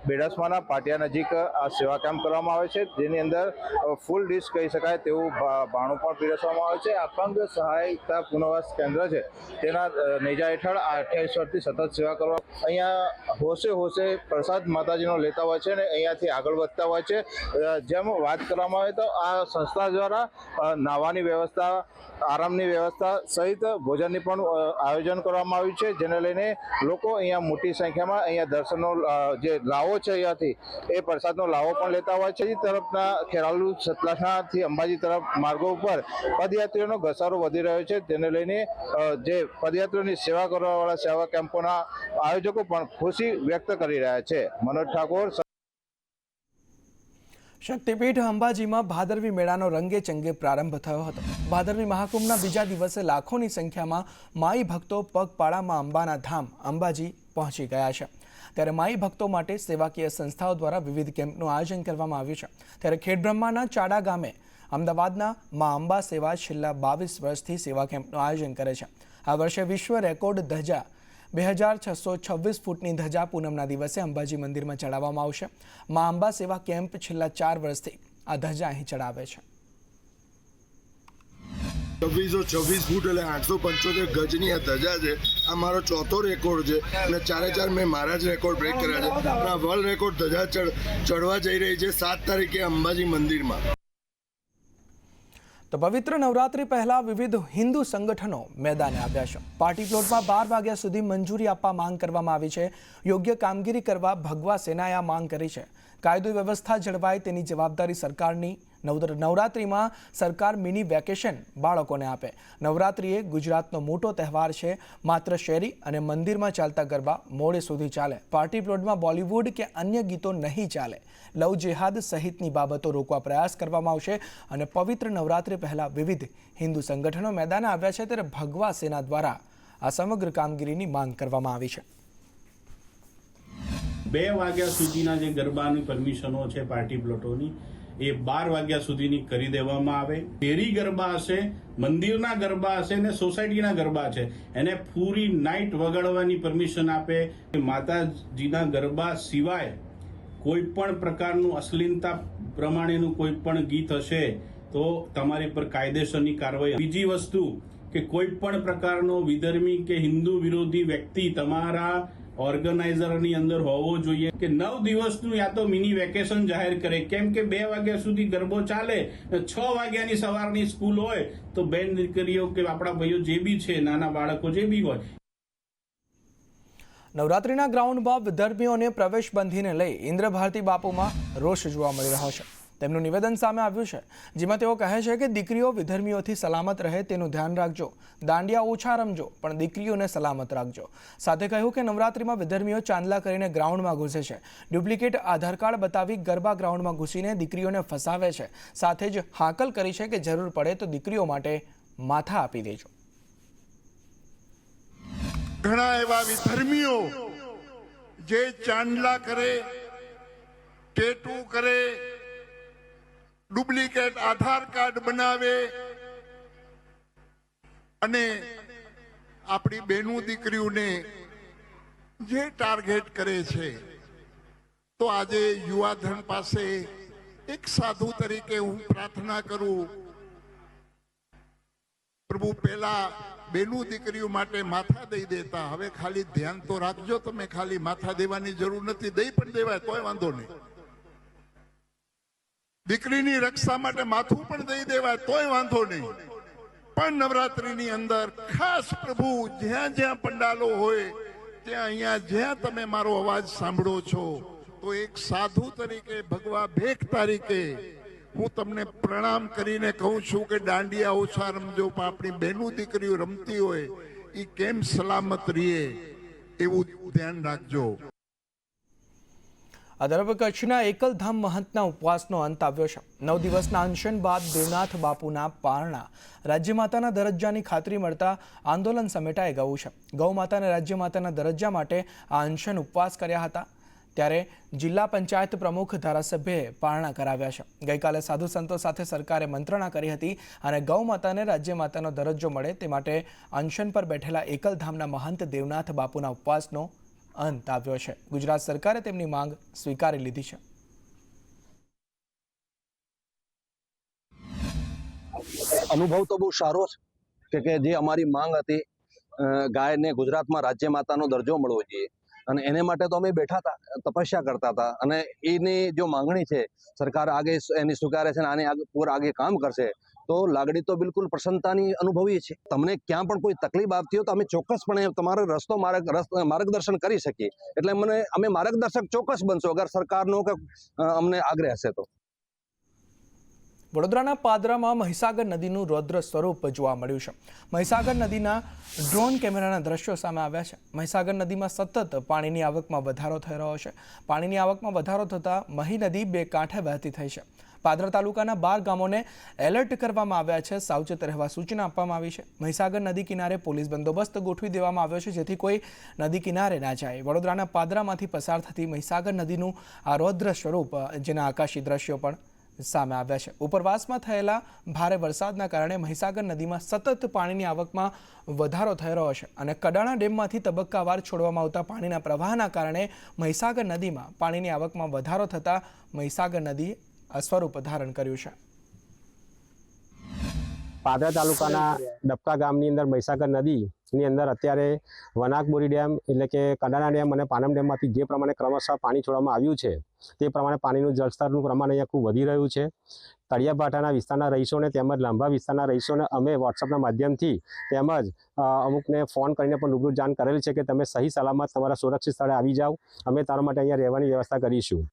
બેડસમાના પાટિયા નજીક આ સેવા કેમ્પ કરવામાં આવે છે, જેની અંદર ફૂલ ડિશ કહી શકાય તેવું ભાણું પણ પીરસવામાં આવે છે. અપંગ સહાયતા પુનર્વાસ કેન્દ્ર છે તેના નેજા હેઠળ આ 28 વર્ષથી સતત સેવા કરવા અહીંયા હોશે પ્રસાદ માતાજીનો લેતા હોય છે અને અહીંયાથી આગળ વધતા હોય છે. જેમ વાત કરવામાં આવે તો આ સંસ્થા દ્વારા નાવાની વ્યવસ્થા, આરામની વ્યવસ્થા સહિત ભોજનની પણ આયોજન કરવામાં આવ્યું છે, જેને લઈને લોકો અહીંયા મોટી સંખ્યામાં અહીંયા દર્શનનો જે લાવો છે અહીંયાથી એ પ્રસાદનો લાવો પણ લેતા હોય છે. તરફના ખેરાલુ સતલાસણાથી અંબાજી તરફ માર્ગો ઉપર પદયાત્રીઓનો ઘસારો વધી રહ્યો છે, તેને લઈને જે પદયાત્રીઓની સેવા કરવાવાળા સેવા કેમ્પોના આયોજકો પણ ખુશી વ્યક્ત કરી રહ્યા છે. મનોજ ઠાકોર. શક્તિપીઠ અંબાજીમાં ભાદરવી મેળાનો રંગે ચંગે પ્રારંભ થયો હતો. ભાદરવી મહાકુંભના બીજા દિવસે લાખોની સંખ્યામાં માઈ ભક્તો પગપાળામાં અંબાના ધામ અંબાજી પહોંચી ગયા છે. ત્યારે માઈ ભક્તો માટે સેવાકીય સંસ્થાઓ દ્વારા વિવિધ કેમ્પનું આયોજન કરવામાં આવ્યું છે. ત્યારે ખેડબ્રહ્માના ચાડા ગામે અમદાવાદના મા અંબા સેવા છેલ્લા 22 વર્ષથી સેવા કેમ્પનું આયોજન કરે છે. આ વર્ષે વિશ્વ રેકોર્ડ ધજા 2626 ફૂટની ધજા પૂનમના દિવસે અંબાજી મંદિરમાં ચડાવવામાં આવશે. મા અંબા સેવા કેમ્પ છેલ્લા 4 વર્ષથી આ ધજા અહીં ચડાવે છે. 2626 ફૂટ એટલે 875 ગજની આ ધજા છે. આ મારો ચોથો રેકોર્ડ છે અને 4 મેં મારા જ રેકોર્ડ બ્રેક કર્યા છે. આ વર્લ્ડ રેકોર્ડ ધજા ચડવા જઈ રહી છે 7 તારીખે અંબાજી મંદિરમાં. તો પવિત્ર નવરાત્રી પહેલા વિવિધ હિન્દુ સંગઠનો મેદાને આવ્યા છે. પાર્ટી પ્લોટમાં 12 વાગ્યા સુધી મંજૂરી આપવા માંગ કરવામાં આવી છે. યોગ્ય કામગીરી કરવા ભગવા સેનાએ આ માંગ કરી છે. કાયદો વ્યવસ્થા જળવાય તેની જવાબદારી સરકારની. નવરાત્રિમાં સરકાર મિની વેકેશન બાળકોને આપે. નવરાત્રિ એ ગુજરાતનો મોટો તહેવાર છે. માત્ર શેરી અને મંદિરમાં ચાલતા ગરબા મોડે સુધી ચાલે. પાર્ટી પ્લોટમાં બોલિવૂડ કે અન્ય ગીતો નહીં ચાલે. લવ જેહાદ સહિતની બાબતો રોકવા પ્રયાસ કરવામાં આવશે. અને પવિત્ર નવરાત્રિ પહેલા વિવિધ હિન્દુ સંગઠનો મેદાને આવ્યા છે, ત્યારે ભગવા સેના દ્વારા આ સમગ્ર કામગીરીની માંગ કરવામાં આવી છે. 2 વાગ્યા સુધીના જે ગરબાની પરમિશનો છે પાર્ટી પ્લોટોની એ 12 વાગ્યા સુધીની કરી દેવામાં આવે. શેરી ગરબા હશે, મંદિરના ગરબા હશે ને સોસાયટીના ગરબા છે એને પૂરી નાઇટ વગાડવાની પરમિશન આપે. માતાજીના ગરબા સિવાય કોઈ પણ પ્રકારનું અશ્લીલતા પ્રમાણેનું કોઈ પણ ગીત હશે તો તમારી પર કાયદેસરની કાર્યવાહી. બીજી વસ્તુ કે કોઈ પણ પ્રકારનો વિધર્મી કે હિન્દુ વિરોધી વ્યક્તિ તમારા ઓર્ગેનાઇઝરની અંદર હોવો જોઈએ કે 9 દિવસનું યા તો મિની વેકેશન જાહેર કરે. કેમ કે 2 વાગ્યા સુધી ગરબો ચાલે, 6 વાગ્યાની સવારની સ્કૂલ હોય તો બેન દીકરીઓ કે આપણા ભાઈઓ જે બી છે, નાના બાળકો જે બી હોય. નવરાત્રિના ગ્રાઉન્ડમાં વિધર્મીઓને પ્રવેશ બંધીને લઈ ઇન્દ્ર ભારતી બાપુમાં રોષ જોવા મળી રહ્યો છે. તેમનું નિવેદન સામે આવ્યું છે, જેમાં તેઓ કહે છે કે દીકરીઓ વિધર્મીઓથી સલામત રહે તેનું ધ્યાન રાખજો. દાંડિયા ઓછા રમજો પણ દીકરીઓને સલામત રાખજો. સાથે કહ્યું કે નવરાત્રિમાં વિધર્મીઓ ચાંદલા કરીને ગ્રાઉન્ડમાં ઘૂસે છે. ડુપ્લિકેટ આધાર કાર્ડ બતાવી ગરબા ગ્રાઉન્ડમાં ઘૂસીને દીકરીઓને ફસાવે છે. સાથે જ હાકલ કરી છે કે જરૂર પડે તો દીકરીઓ માટે માથા આપી દેજો. ઘણા એવા વિધર્મીઓ જે ચાંદલા કરે, ટેટુ કરે, ડુપ્લિકેટ આધાર કાર્ડ બનાવે અને આપણી બહેનો દીકરીઓને જે ટાર્ગેટ કરે છે. તો આજે યુવાધન પાસે એક સાધુ તરીકે હું પ્રાર્થના કરું, પ્રભુ પહેલા બહેનો દીકરીઓ માટે માથા દઈ દેતા, હવે ખાલી ધ્યાન તો રાખજો, તમે ખાલી માથા દેવાની જરૂર નથી, દઈ પણ દેવાય તોય વાંધો નહીં. દીકરીની રક્ષા માટે માથું પણ દઈ દેવાય તોય વાંધો નહીં. પણ નવરાત્રીની અંદર ખાસ પ્રભુ જ્યાં જ્યાં પંડાલો હોય ત્યાં અહીંયા જ્યાં તમે મારો અવાજ સાંભળો છો તો એક સાધુ તરીકે, ભગવા ભેખ તરીકે હું તમને પ્રણામ કરીને કહું છું કે દાંડિયા ઓછા રમજો, પણ આપણી બહેનો દીકરીઓ રમતી હોય એ કેમ સલામત રહે એવું ધ્યાન રાખજો. આ તરફ કચ્છના એકલધામ મહંતના ઉપવાસનો અંત આવ્યો છે. 9 દિવસના અનશન બાદ દેવનાથ બાપુના પારણા રાજ્યમાતાના દરજ્જાની ખાતરી મળતા આંદોલન સમેટાઈ ગયું છે. ગૌ માતાને રાજ્યમાતાના દરજ્જા માટે આ અનશન ઉપવાસ કર્યા હતા. ત્યારે જિલ્લા પંચાયત પ્રમુખ ધારાસભ્યએ પારણા કરાવ્યા છે. ગઈકાલે સાધુ સંતો સાથે સરકારે મંત્રણા કરી હતી અને ગૌ માતાને રાજ્યમાતાનો દરજ્જો મળે તે માટે અનશન પર બેઠેલા એકલધામના મહંત દેવનાથ બાપુના ઉપવાસનો અંત આવ્યો છે. ગુજરાત સરકારે તેમની માંગ સ્વીકારી લીધી છે. અનુભવ તો બહુ સારો છે કે જે અમારી માંગ હતી ગાયને ગુજરાતમાં રાજ્ય માતાનો દરજ્જો મળવો જોઈએ અને એને માટે તો અમે બેઠા હતા, તપસ્યા કરતા હતા અને એની જો માંગણી છે સરકાર આગે એની સ્વીકારે છે અને આને પૂર આગે કામ કરશે તો લાગણી તો બિલકુલ પ્રસન્નતાની અનુભવીએ છીએ. તમને ક્યાં પણ કોઈ તકલીફ આવતી હોય તો અમે ચોક્કસપણે તમારો રસ્તો માર્ગદર્શન કરી શકીએ. એટલે અમે માર્ગદર્શક ચોક્કસ બનશો અગર સરકારનો કે અમને આગ્રહ હશે તો. વડોદરાના પાદરામાં મહીસાગર નદીનું રૌદ્ર સ્વરૂપ જોવા મળ્યું છે. મહીસાગર નદીના ડ્રોન કેમેરાના દ્રશ્યો સામે આવ્યા છે. મહીસાગર નદીમાં સતત પાણીની આવકમાં વધારો થઈ રહ્યો છે. પાણીની આવકમાં વધારો થતાં મહી નદી 2 કાંઠે વહેતી થઈ છે. પાદરા તાલુકાના 12 ગામોને એલર્ટ કરવામાં આવ્યા છે. સાવચેત રહેવા સૂચના આપવામાં આવી છે. મહીસાગર નદી કિનારે પોલીસ બંદોબસ્ત ગોઠવી દેવામાં આવ્યો છે જેથી કોઈ નદી કિનારે ના જાય. વડોદરાના પાદરામાંથી પસાર થતી મહીસાગર નદીનું આ રૌદ્ર સ્વરૂપ જેના આકાશી દ્રશ્યો પણ સામે આવ્યા છે. ઉપરવાસમાં થયેલા ભારે વરસાદના કારણે મહીસાગર નદીમાં સતત પાણીની આવકમાં વધારો થઈ રહ્યો છે અને કડાણા ડેમમાંથી તબક્કાવાર છોડવામાં આવતા પાણીના પ્રવાહના કારણે મહીસાગર નદીમાં પાણીની આવકમાં વધારો થતાં મહીસાગર નદી સ્વરૂપ ધારણ કર્યું છે. પાદરા તાલુકાના ડબકા ગામની અંદર મહીસાગર નદીની અંદર અત્યારે વનાકબોરી ડેમ એટલે કે કડાણા ડેમ અને પાનમ ડેમમાંથી જે પ્રમાણે ક્રમશઃ પાણી છોડવામાં આવ્યું છે તે પ્રમાણે પાણીનું જળસ્તરનું પ્રમાણ અહીંયા ખૂબ વધી રહ્યું છે. તળિયાભાટાના વિસ્તારના રહીશોને તેમજ લાંભા વિસ્તારના રહીશોને અમે વોટ્સઅપના માધ્યમથી તેમજ અમુકને ફોન કરીને પણ રૂબરૂ જાણ કરેલ છે કે તમે સહી સલામત તમારા સુરક્ષિત સ્થળે આવી જાઓ, અમે તારા માટે અહીંયા રહેવાની વ્યવસ્થા કરીશું.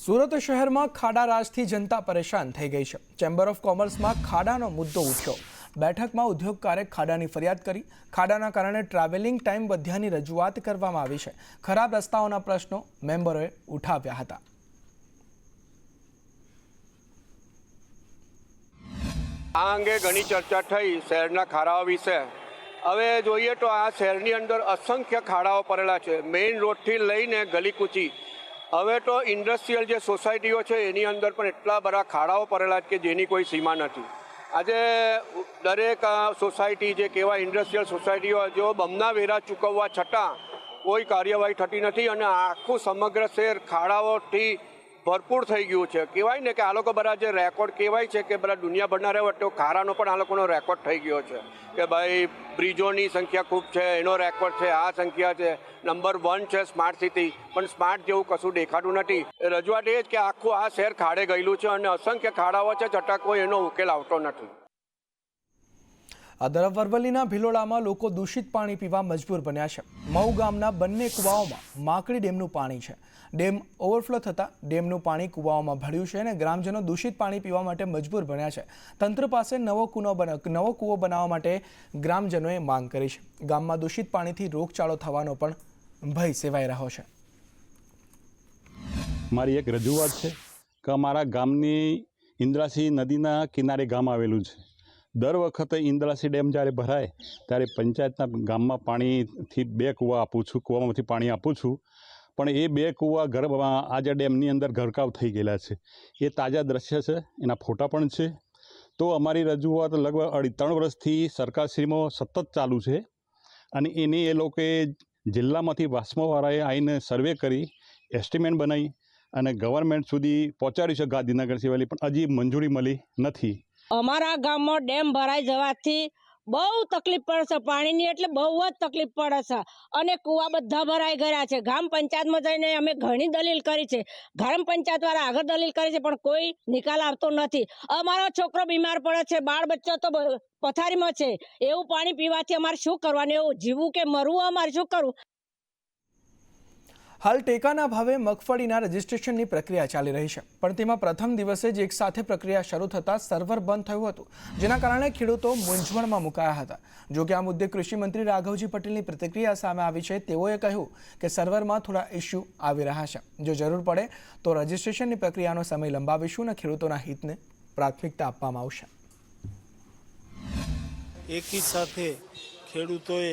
સુરત શહેરમાં ખાડા રાજથી જનતા પરેશાન થઈ ગઈ છે. ચેમ્બર ઓફ કોમર્સમાં ખાડાનો મુદ્દો ઉઠ્યો. બેઠકમાં ઉદ્યોગકારે ખાડાની ફરિયાદ કરી. ખાડાના કારણે ટ્રાવેલિંગ ટાઈમ વધ્યાની રજૂઆત કરવામાં આવી છે. ખરાબ રસ્તાઓના પ્રશ્નો મેમ્બરોએ ઉઠાવ્યા હતા. આ અંગે ઘણી ચર્ચા થઈ શહેરના ખાડાઓ વિશે. હવે જોઈએ તો આ શહેરની અંદર અસંખ્ય ખાડાઓ પડેલા છે, મેઇન રોડથી લઈને ગલી કૂચી. હવે તો ઇન્ડસ્ટ્રીયલ જે સોસાયટીઓ છે એની અંદર પણ એટલા બધા ખાડાઓ પડેલા છે કે જેની કોઈ સીમા નથી. આજે દરેક સોસાયટી જે કહેવાય ઇન્ડસ્ટ્રીયલ સોસાયટીઓ જો બમના વેરા ચૂકવવા છતાં કોઈ કાર્યવાહી થતી નથી અને આખું સમગ્ર શહેર ખાડાઓથી ભરપૂર થઈ ગયું છે. કહેવાય ને કે આ લોકો બધા જે રેકોર્ડ કહેવાય છે કે બધા દુનિયાભરના રહેવા તો ખાડાનો પણ આ લોકોનો રેકોર્ડ થઈ ગયો છે કે ભાઈ બ્રિજોની સંખ્યા ખૂબ છે, એનો રેકોર્ડ છે, આ સંખ્યા છે, નંબર 1 છે સ્માર્ટ સિટી, પણ સ્માર્ટ જેવું કશું દેખાતું નથી. રજૂઆત એ જ કે આખું આ શહેર ખાડે ગયેલું છે અને અસંખ્ય ખાડાઓ છે છતાં કોઈ એનો ઉકેલ આવતો નથી. આ તરફ અરવલ્લીના ભિલોડામાં લોકો દૂષિત પાણી પીવા મજબૂર બન્યા છે. મઉ ગામના બંને કુવાઓમાં માકડી ડેમનું પાણી છે. ડેમ ઓવરફ્લો થતાં ડેમનું પાણી કુવાઓમાં ભળ્યું છે અને ગ્રામજનો દૂષિત પાણી પીવા માટે મજબૂર બન્યા છે. તંત્ર પાસે નવો કૂવો બનાવવા માટે ગ્રામજનોએ માંગ કરી છે. ગામમાં દૂષિત પાણીથી રોગચાળો થવાનો પણ ભય સેવાઈ રહ્યો છે. મારી એક રજૂઆત છે કે અમારા ગામની ઇન્દ્રાસી નદીના કિનારે ગામ આવેલું છે. દર વખતે ઇન્દ્રાસી ડેમ જ્યારે ભરાય ત્યારે પંચાયતના ગામમાં પાણીથી 2 કૂવા આપું છું, કૂવામાંથી પાણી આપું છું, પણ એ 2 કૂવા આજે ડેમની અંદર ગરકાવ થઈ ગયેલા છે. એ તાજા દ્રશ્ય છે, એના ફોટા પણ છે. તો અમારી રજૂઆત લગભગ 3 વર્ષથી સરકારશ્રીમાં સતત ચાલુ છે અને એની એ લોકોએ જિલ્લામાંથી વાસ્મોવાળાએ આવીને સર્વે કરી એસ્ટિમેટ બનાવી અને ગવર્મેન્ટ સુધી પહોંચાડ્યું છે ગાંધીનગર સિવાયલી, પણ હજી મંજૂરી મળી નથી. અમારા ગામમાં ડેમ ભરાઈ જવાથી બહુ તકલીફ પડે છે પાણીની, એટલે બહુ જ તકલીફ પડે છે અને કૂવા બધા ભરાઈ ગયા છે. ગ્રામ પંચાયતમાં જઈને અમે ઘણી દલીલ કરી છે, ગ્રામ પંચાયત વાળા આગળ દલીલ કરી છે, પણ કોઈ નિકાલ આવતો નથી. અમારો છોકરો બીમાર પડે છે, બાળ બચ્ચો તો પથારીમાં છે. એવું પાણી પીવાથી અમારે શું કરવાનું? એવું જીવવું કે મરવું? અમારે શું કરવું? હાલ ટેકાના ભાવે મગફળીના રજીસ્ટ્રેશનની પ્રક્રિયા ચાલી રહી છે, પણ તેમાં પ્રથમ દિવસે જ એકસાથે પ્રક્રિયા શરૂ થતાં સર્વર બંધ થયું હતું, જેના કારણે ખેડૂતો મૂંઝવણમાં મુકાયા હતા. જો કે આ મુદ્દે કૃષિ મંત્રી રાઘવજી પટેલની પ્રતિક્રિયા સામે આવી છે. તેઓએ કહ્યું કે સર્વરમાં થોડા ઇસ્યુ આવી રહ્યા છે. જો જરૂર પડે તો રજીસ્ટ્રેશનની પ્રક્રિયાનો સમય લંબાવીશું અને ખેડૂતોના હિતને પ્રાથમિકતા આપવામાં આવશે. એકી સાથે ખેડૂતોએ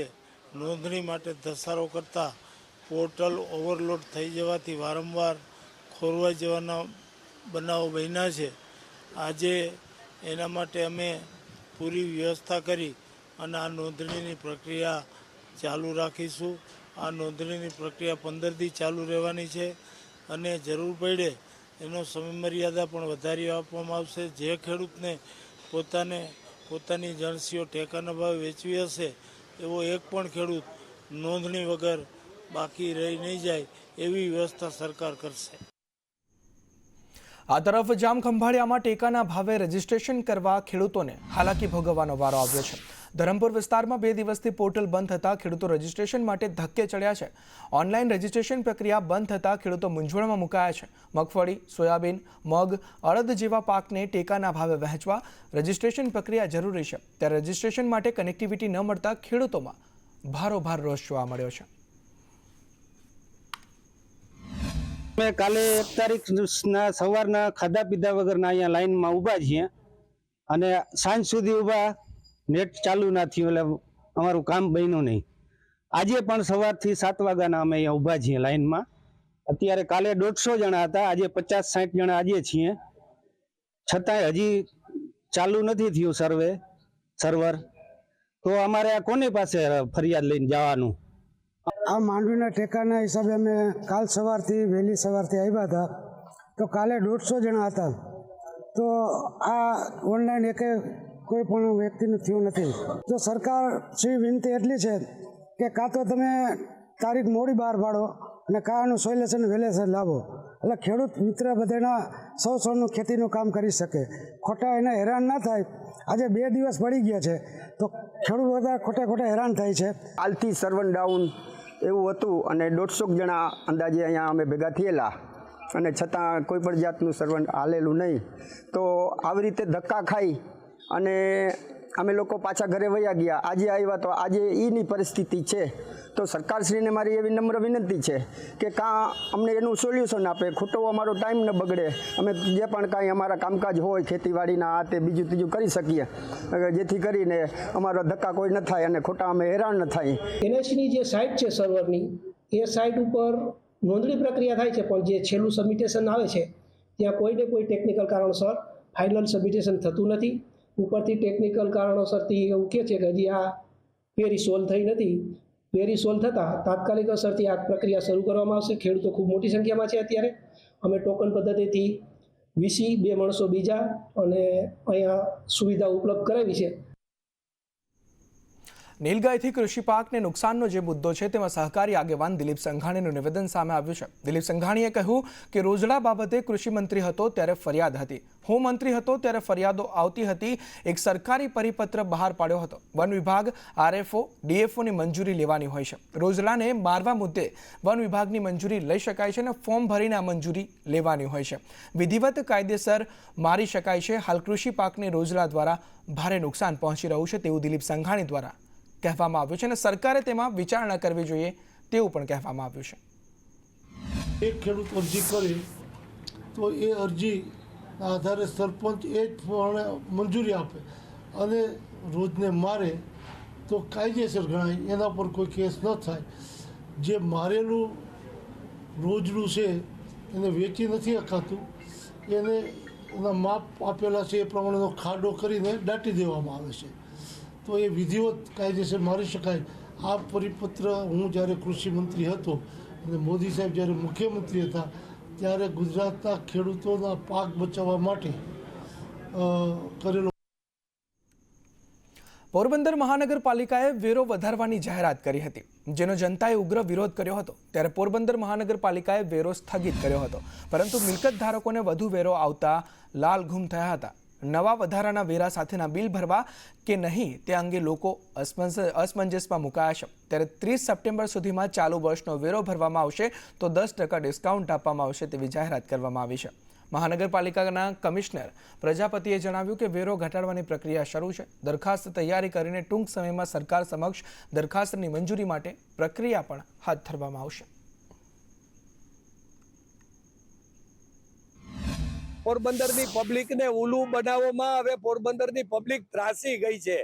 નોંધણી માટે ધસારો કરતા પોર્ટલ ઓવરલોડ થઈ જવાથી વારંવાર ખોરવાઈ જવાના બનાવો બન્યા છે. આજે એના માટે અમે પૂરી વ્યવસ્થા કરી અને આ નોંધણીની પ્રક્રિયા ચાલુ રાખીશું. આ નોંધણીની પ્રક્રિયા 15 દી ચાલુ રહેવાની છે અને જરૂર પડે એનો સમયમર્યાદા પણ વધારી આપવામાં આવશે. જે ખેડૂતને પોતાની જણસીઓ ટેકાના ભાવે વેચવી હશે એવો એક પણ ખેડૂત નોંધણી વગર બાકી રહી નહીં જાય એવી વ્યવસ્થા સરકાર કરશે. આ તરફ જામખંભાળિયામાં ટેકાના ભાવે રજીસ્ટ્રેશન કરવા ખેડૂતોને હાલાકી ભોગવવાનો વારો આવ્યો છે. ધરમપુર વિસ્તારમાં 2 દિવસથી પોર્ટલ બંધ થતાં ખેડૂતો રજીસ્ટ્રેશન માટે ધક્કે ચડ્યા છે. ઓનલાઈન રજીસ્ટ્રેશન પ્રક્રિયા બંધ થતાં ખેડૂતો મૂંઝવણમાં મુકાયા છે. મગફળી, સોયાબીન, મગ, અડદ જેવા પાકને ટેકાના ભાવે વહેંચવા રજીસ્ટ્રેશન પ્રક્રિયા જરૂરી છે, ત્યારે રજીસ્ટ્રેશન માટે કનેક્ટિવિટી ન મળતા ખેડૂતોમાં ભારોભાર રોષ જોવા મળ્યો છે. અમે કાલે 1 તારીખના સવારના ખાધા પીધા વગરના અહીંયા લાઈનમાં ઊભા છીએ અને સાંજ સુધી ઊભા, નેટ ચાલુ ના થયું એટલે અમારું કામ બન્યું નહીં. આજે પણ સવારથી 7 વાગ્યાના અમે અહીંયા ઊભા છીએ લાઈનમાં. અત્યારે કાલે 150 જણા હતા, આજે 50-60 જણા આજે છીએ, છતાંય હજી ચાલુ નથી થયું સર્વર. તો અમારે આ કોની પાસે ફરિયાદ લઈને જવાનું? આ માંડવીના ટેકાના હિસાબે અમે કાલ સવારથી વહેલી સવારથી આવ્યા હતા, તો કાલે 150 જણા હતા. તો આ ઓનલાઈન કોઈ પણ વ્યક્તિનું થયું નથી. તો સરકાર શ્રી વિનંતી એટલી છે કે કાં તો તમે તારીખ મોડી બહાર પાડો અને કાં એનું સોલ્યુશન વહેલેસર લાવો, એટલે ખેડૂત મિત્ર બધાના સૌનું ખેતીનું કામ કરી શકે, ખોટા એને હેરાન ના થાય. આજે 2 દિવસ પડી ગયા છે તો ખેડૂત બધા ખોટા હેરાન થાય છે. કાલથી સર્વર ડાઉન એવું હતું અને 150 જણા અંદાજે અહીંયા અમે ભેગા થયેલા. અને છતાં કોઈ પણ જાતનું સર્વન્ટ હાલેલું નહીં. તો આવી રીતે ધક્કા ખાઈ અને અમે લોકો પાછા ઘરે વયા ગયા. આજે આવ્યા તો આજે એની પરિસ્થિતિ છે. તો સરકારશ્રીને મારી એવી નમ્ર વિનંતી છે કે કાં અમને એનું સોલ્યુશન આપે, ખોટો અમારો ટાઈમ ન બગડે, અમે જે પણ કાંઈ અમારા કામકાજ હોય ખેતીવાડીના આ તે બીજું ત્રીજું કરી શકીએ, જેથી કરીને અમારો ધક્કા કોઈ ન થાય અને ખોટા અમે હેરાન ન થાય. એનએચની જે સાઇટ છે સર્વરની, એ સાઇટ ઉપર નોંધણી પ્રક્રિયા થાય છે, પણ જે છેલ્લું સબમિટેશન આવે છે ત્યાં કોઈને કોઈ ટેકનિકલ કારણોસર ફાઇનલ સબમિટેશન થતું નથી. ઉપરથી ટેકનિકલ કારણોસરથી એવું કહે છે કે હજી આ ક્વેરી સોલ્વ થઈ નથી. ક્વેરી સોલ્વ થતાં તાત્કાલિક અસરથી આ પ્રક્રિયા શરૂ કરવામાં આવશે. ખેડૂતો ખૂબ મોટી સંખ્યામાં છે. અત્યારે અમે ટોકન પદ્ધતિથી વીસી 2 માણસો બીજા અને અહીંયા સુવિધા ઉપલબ્ધ કરાવી છે. નીલગાયથી કૃષિ પાકને નુકસાનનો જે મુદ્દો છે તેમાં સહકારી આગેવાન દિલીપ સંઘાણીનું નિવેદન સામે આવ્યું છે. દિલીપ સંઘાણીએ કહ્યું કે રોજડા બાબતે કૃષિ મંત્રી હતો ત્યારે ફરિયાદ હતી, હું મંત્રી હતો ત્યારે ફરિયાદો આવતી હતી. એક સરકારી પરિપત્ર બહાર પાડ્યો હતો. વન વિભાગ આરએફઓ ડીએફઓની મંજૂરી લેવાની હોય છે. રોજડાને મારવા મુદ્દે વન વિભાગની મંજૂરી લઈ શકાય છે અને ફોર્મ ભરીને આ મંજૂરી લેવાની હોય છે. વિધિવત કાયદેસર મારી શકાય છે. હાલ કૃષિ પાકને રોજડા દ્વારા ભારે નુકસાન પહોંચી રહ્યું છે તેવું દિલીપ સંઘાણી દ્વારા કહેવામાં આવ્યું છે અને સરકારે તેમાં વિચારણા કરવી જોઈએ તેવું પણ કહેવામાં આવ્યું છે. એક ખેડૂત અરજી કરે તો એ અરજી આધારે સરપંચ એ જ પ્રમાણે મંજૂરી આપે અને રોજને મારે તો કાયદેસર ગણાય, એના પર કોઈ કેસ ન થાય. જે મારેલું રોજનું છે એને વેચી નથી શકાતું, એને એના માપ આપેલા છે એ પ્રમાણેનો ખાડો કરીને દાટી દેવામાં આવે છે. તો એ વિધિવત કાયદેસર મારી શકાય. આ પરિપત્ર હું જ્યારે કૃષિ મંત્રી હતો અને મોદી સાહેબ જ્યારે મુખ્યમંત્રી હતા ત્યારે ગુજરાતના ખેડૂતોના પાક બચાવવા માટે કરેલો. પોરબંદર મહાનગરપાલિકાએ વેરો વધારવાની જાહેરાત કરી હતી, જેનો જનતાએ ઉગ્ર વિરોધ કર્યો હતો. ત્યારે પોરબંદર મહાનગરપાલિકાએ વેરો સ્થગિત કર્યો હતો, પરંતુ મિલકત ધારકોને વધુ વેરો આવતા લાલ ઘૂમ થયા હતા. નવા વધારાના વેરા સાથેના બિલ ભરવા કે નહીં તે અંગે લોકો અસમંજસમાં મુકાયા છે. ત્યારે 30 સપ્ટેમ્બર સુધીમાં ચાલુ વર્ષનો વેરો ભરવામાં આવશે તો 10% ડિસ્કાઉન્ટ આપવામાં આવશે તેવી જાહેરાત કરવામાં આવી છે. મહાનગરપાલિકાના કમિશનર પ્રજાપતિએ જણાવ્યું કે વેરો ઘટાડવાની પ્રક્રિયા શરૂ છે. દરખાસ્ત તૈયારી કરીને ટૂંક સમયમાં સરકાર સમક્ષ દરખાસ્તની મંજૂરી માટે પ્રક્રિયા પણ હાથ ધરવામાં આવશે. પોરબંદરની પબ્લિકને ઉલ્લુ બનાવવામાં હવે પોરબંદરની પબ્લિક ત્રાસી ગઈ છે.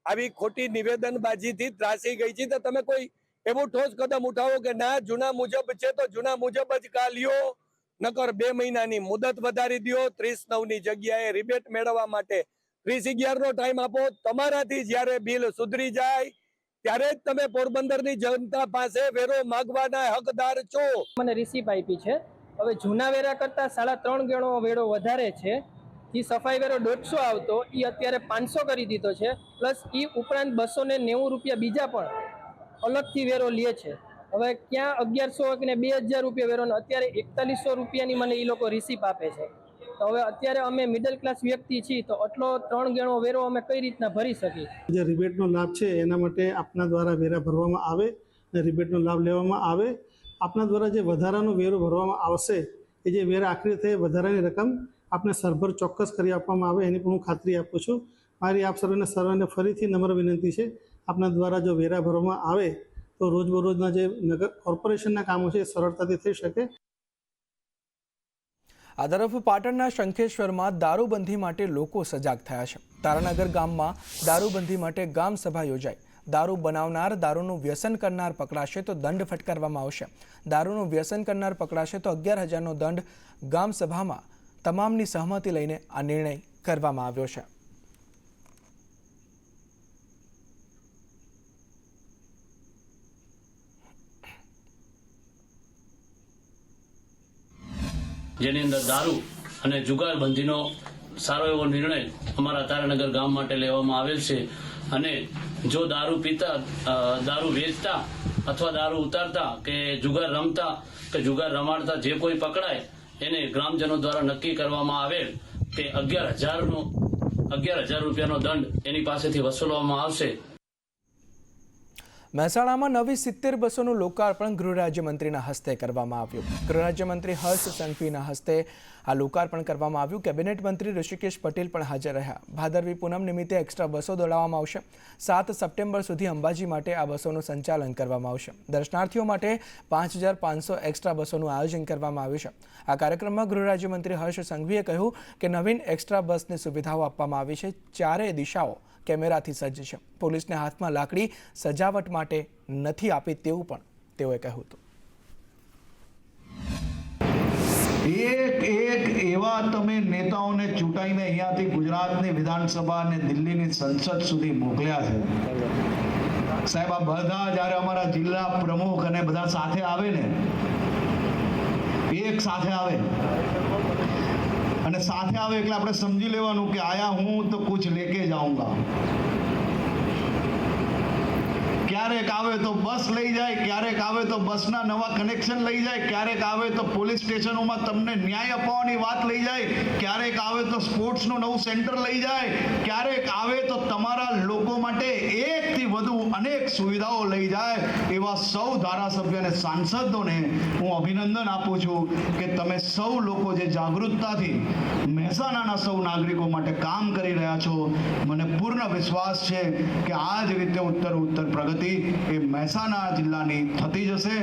આવી ખોટી નિવેદનબાજીથી ત્રાસી ગઈ છે. તો તમે કોઈ એવું ઠોસ કદમ ઉઠાવો કે ના જૂના મુજબ છે તો જૂના મુજબ જ કા લ્યો, નકર 2 મહિનાની મુદત વધારી દો. 30/9ની જગ્યાએ રિબેટ મેળવવા માટે 30/11નો ટાઈમ આપો. તમારાથી જ્યારે બિલ સુધરી જાય ત્યારે જ તમે પોરબંદરની જનતા પાસે વેરો માંગવાના હકદાર છો. મને રિસીપ આપી છે. હવે જૂના વેરા કરતાં 3.5 ગણો વેરો વધારે છે. એ સફાઈ વેરો 150 આવતો એ અત્યારે 500 કરી દીધો છે. પ્લસ એ ઉપરાંત 290 રૂપિયા બીજા પણ અલગથી વેરો લે છે. હવે ક્યાં 1100 ને 2000 રૂપિયા વેરો, અત્યારે 4100 રૂપિયાની મને એ લોકો રિસીપ આપે છે. તો હવે અત્યારે અમે મિડલ ક્લાસ વ્યક્તિ છીએ તો આટલો 3 ગણો વેરો અમે કઈ રીતના ભરી શકીએ? જે રિબેટનો લાભ છે એના માટે આપના દ્વારા વેરા ભરવામાં આવે અને રિબેટનો લાભ લેવામાં આવે. આપના દ્વારા જે વધારાનો વેરો ભરવામાં આવશે એ જે વેરા આખરી થઈ વધારાની રકમ આપને સરભર ચોક્કસ કરી આપવામાં આવે એની પણ હું ખાતરી આપું છું. મારી આપ સર્વેને ફરીથી નમ્ર વિનંતી છે, આપના દ્વારા જો વેરા ભરવામાં આવે તો રોજબરોજના જે નગર કોર્પોરેશનના કામો છે એ સરળતાથી થઈ શકે. આ તરફ પાટણના શંખેશ્વરમાં દારૂબંધી માટે લોકો સજાગ થયા છે. તારાનગર ગામમાં દારૂબંધી માટે ગામ સભા યોજાઈ. દારૂ બનાવનાર, દારૂનું વ્યસન કરનાર પકડાશે તો દંડ ફટકારવામાં આવશે. દારૂનું વ્યસન કરનાર પકડાશે તો 11,000નો દંડ. ગામ સભામાં તમામની સહમતિ લઈને આ નિર્ણય કરવામાં આવ્યો છે. જેની અંદર દારૂ અને જુગારબંધીનો સારો એવો નિર્ણય અમારા તારાનગર ગામ માટે લેવામાં આવેલ છે. અને જો દારૂ પીતા, દારૂ વેચતા અથવા દારૂ ઉતારતા કે જુગાર રમતા કે જુગાર રમાડતા જે કોઈ પકડાય એને ગ્રામજનો દ્વારા નક્કી કરવામાં આવેલ કે 11,000 રૂપિયાનો દંડ એની પાસેથી વસૂલવામાં આવશે. મહેસાણામાં નવી 70 બસોનું લોકાર્પણ ગૃહ રાજ્યમંત્રીના હસ્તે કરવામાં આવ્યું. ગૃહ રાજ્યમંત્રી હર્ષ સંઘવીના હસ્તે આ લોકાર્પણ કરવામાં આવ્યું. કેબિનેટ મંત્રી ઋષિકેશ પટેલ પણ હાજર રહ્યા. ભાદરવી પૂનમ નિમિત્તે એક્સ્ટ્રા બસો દોડાવવામાં આવશે. 7 સપ્ટેમ્બર સુધી અંબાજી માટે આ બસોનું સંચાલન કરવામાં આવશે. દર્શનાર્થીઓ માટે 5500 એક્સ્ટ્રા બસોનું આયોજન કરવામાં આવ્યું છે. આ કાર્યક્રમમાં ગૃહ રાજ્યમંત્રી હર્ષ સંઘવીએ કહ્યું કે નવીન એક્સ્ટ્રા બસની સુવિધાઓ આપવામાં આવી છે. ચારેય દિશાઓ કેમેરાથી સજ્જ છે. પોલીસને હાથમાં લાકડી સજાવટ માટે નથી આપી તેવું પણ તેઓએ કહ્યું હતું. એક એવા તમે નેતાઓને ચૂંટાઈને અહીંયાથી ગુજરાતની વિધાનસભા અને દિલ્હીની સંસદ સુધી મોકલ્યા છે. સાહેબ, આ બધા જ્યારે અમારા જિલ્લા પ્રમુખ અને બધા સાથે આવે ને, એક સાથે આવે અને સાથે આવે એટલે આપણે સમજી લેવાનું કે આયા હું તો કુછ લેકે જાઉંગા. ક્યારેક આવે તો બસ લઈ જાય, ક્યારેક આવે તો બસના નવા કનેક્શન લઈ જાય, ક્યારેક આવે તો પોલીસ સ્ટેશનોમાં તમને ન્યાય અપાવવાની વાત લઈ જાય, ક્યારેક આવે તો સ્પોર્ટ્સનું નવું સેન્ટર લઈ જાય, ક્યારેક આવે તો તમારા લોકો માટે એકથી વધુ અનેક સુવિધાઓ લઈ જાય. એવા સૌ ધારાસભ્ય અને સાંસદોને હું અભિનંદન આપું છું કે તમે સૌ લોકો જે જાગૃતતાથી મહેસાણાના સૌ નાગરિકો માટે કામ કરી રહ્યા છો. મને પૂર્ણ વિશ્વાસ છે કે આ જ રીતે ઉત્તર પ્રગતિ એ મહેસાણા જિલ્લાની થતી જશે.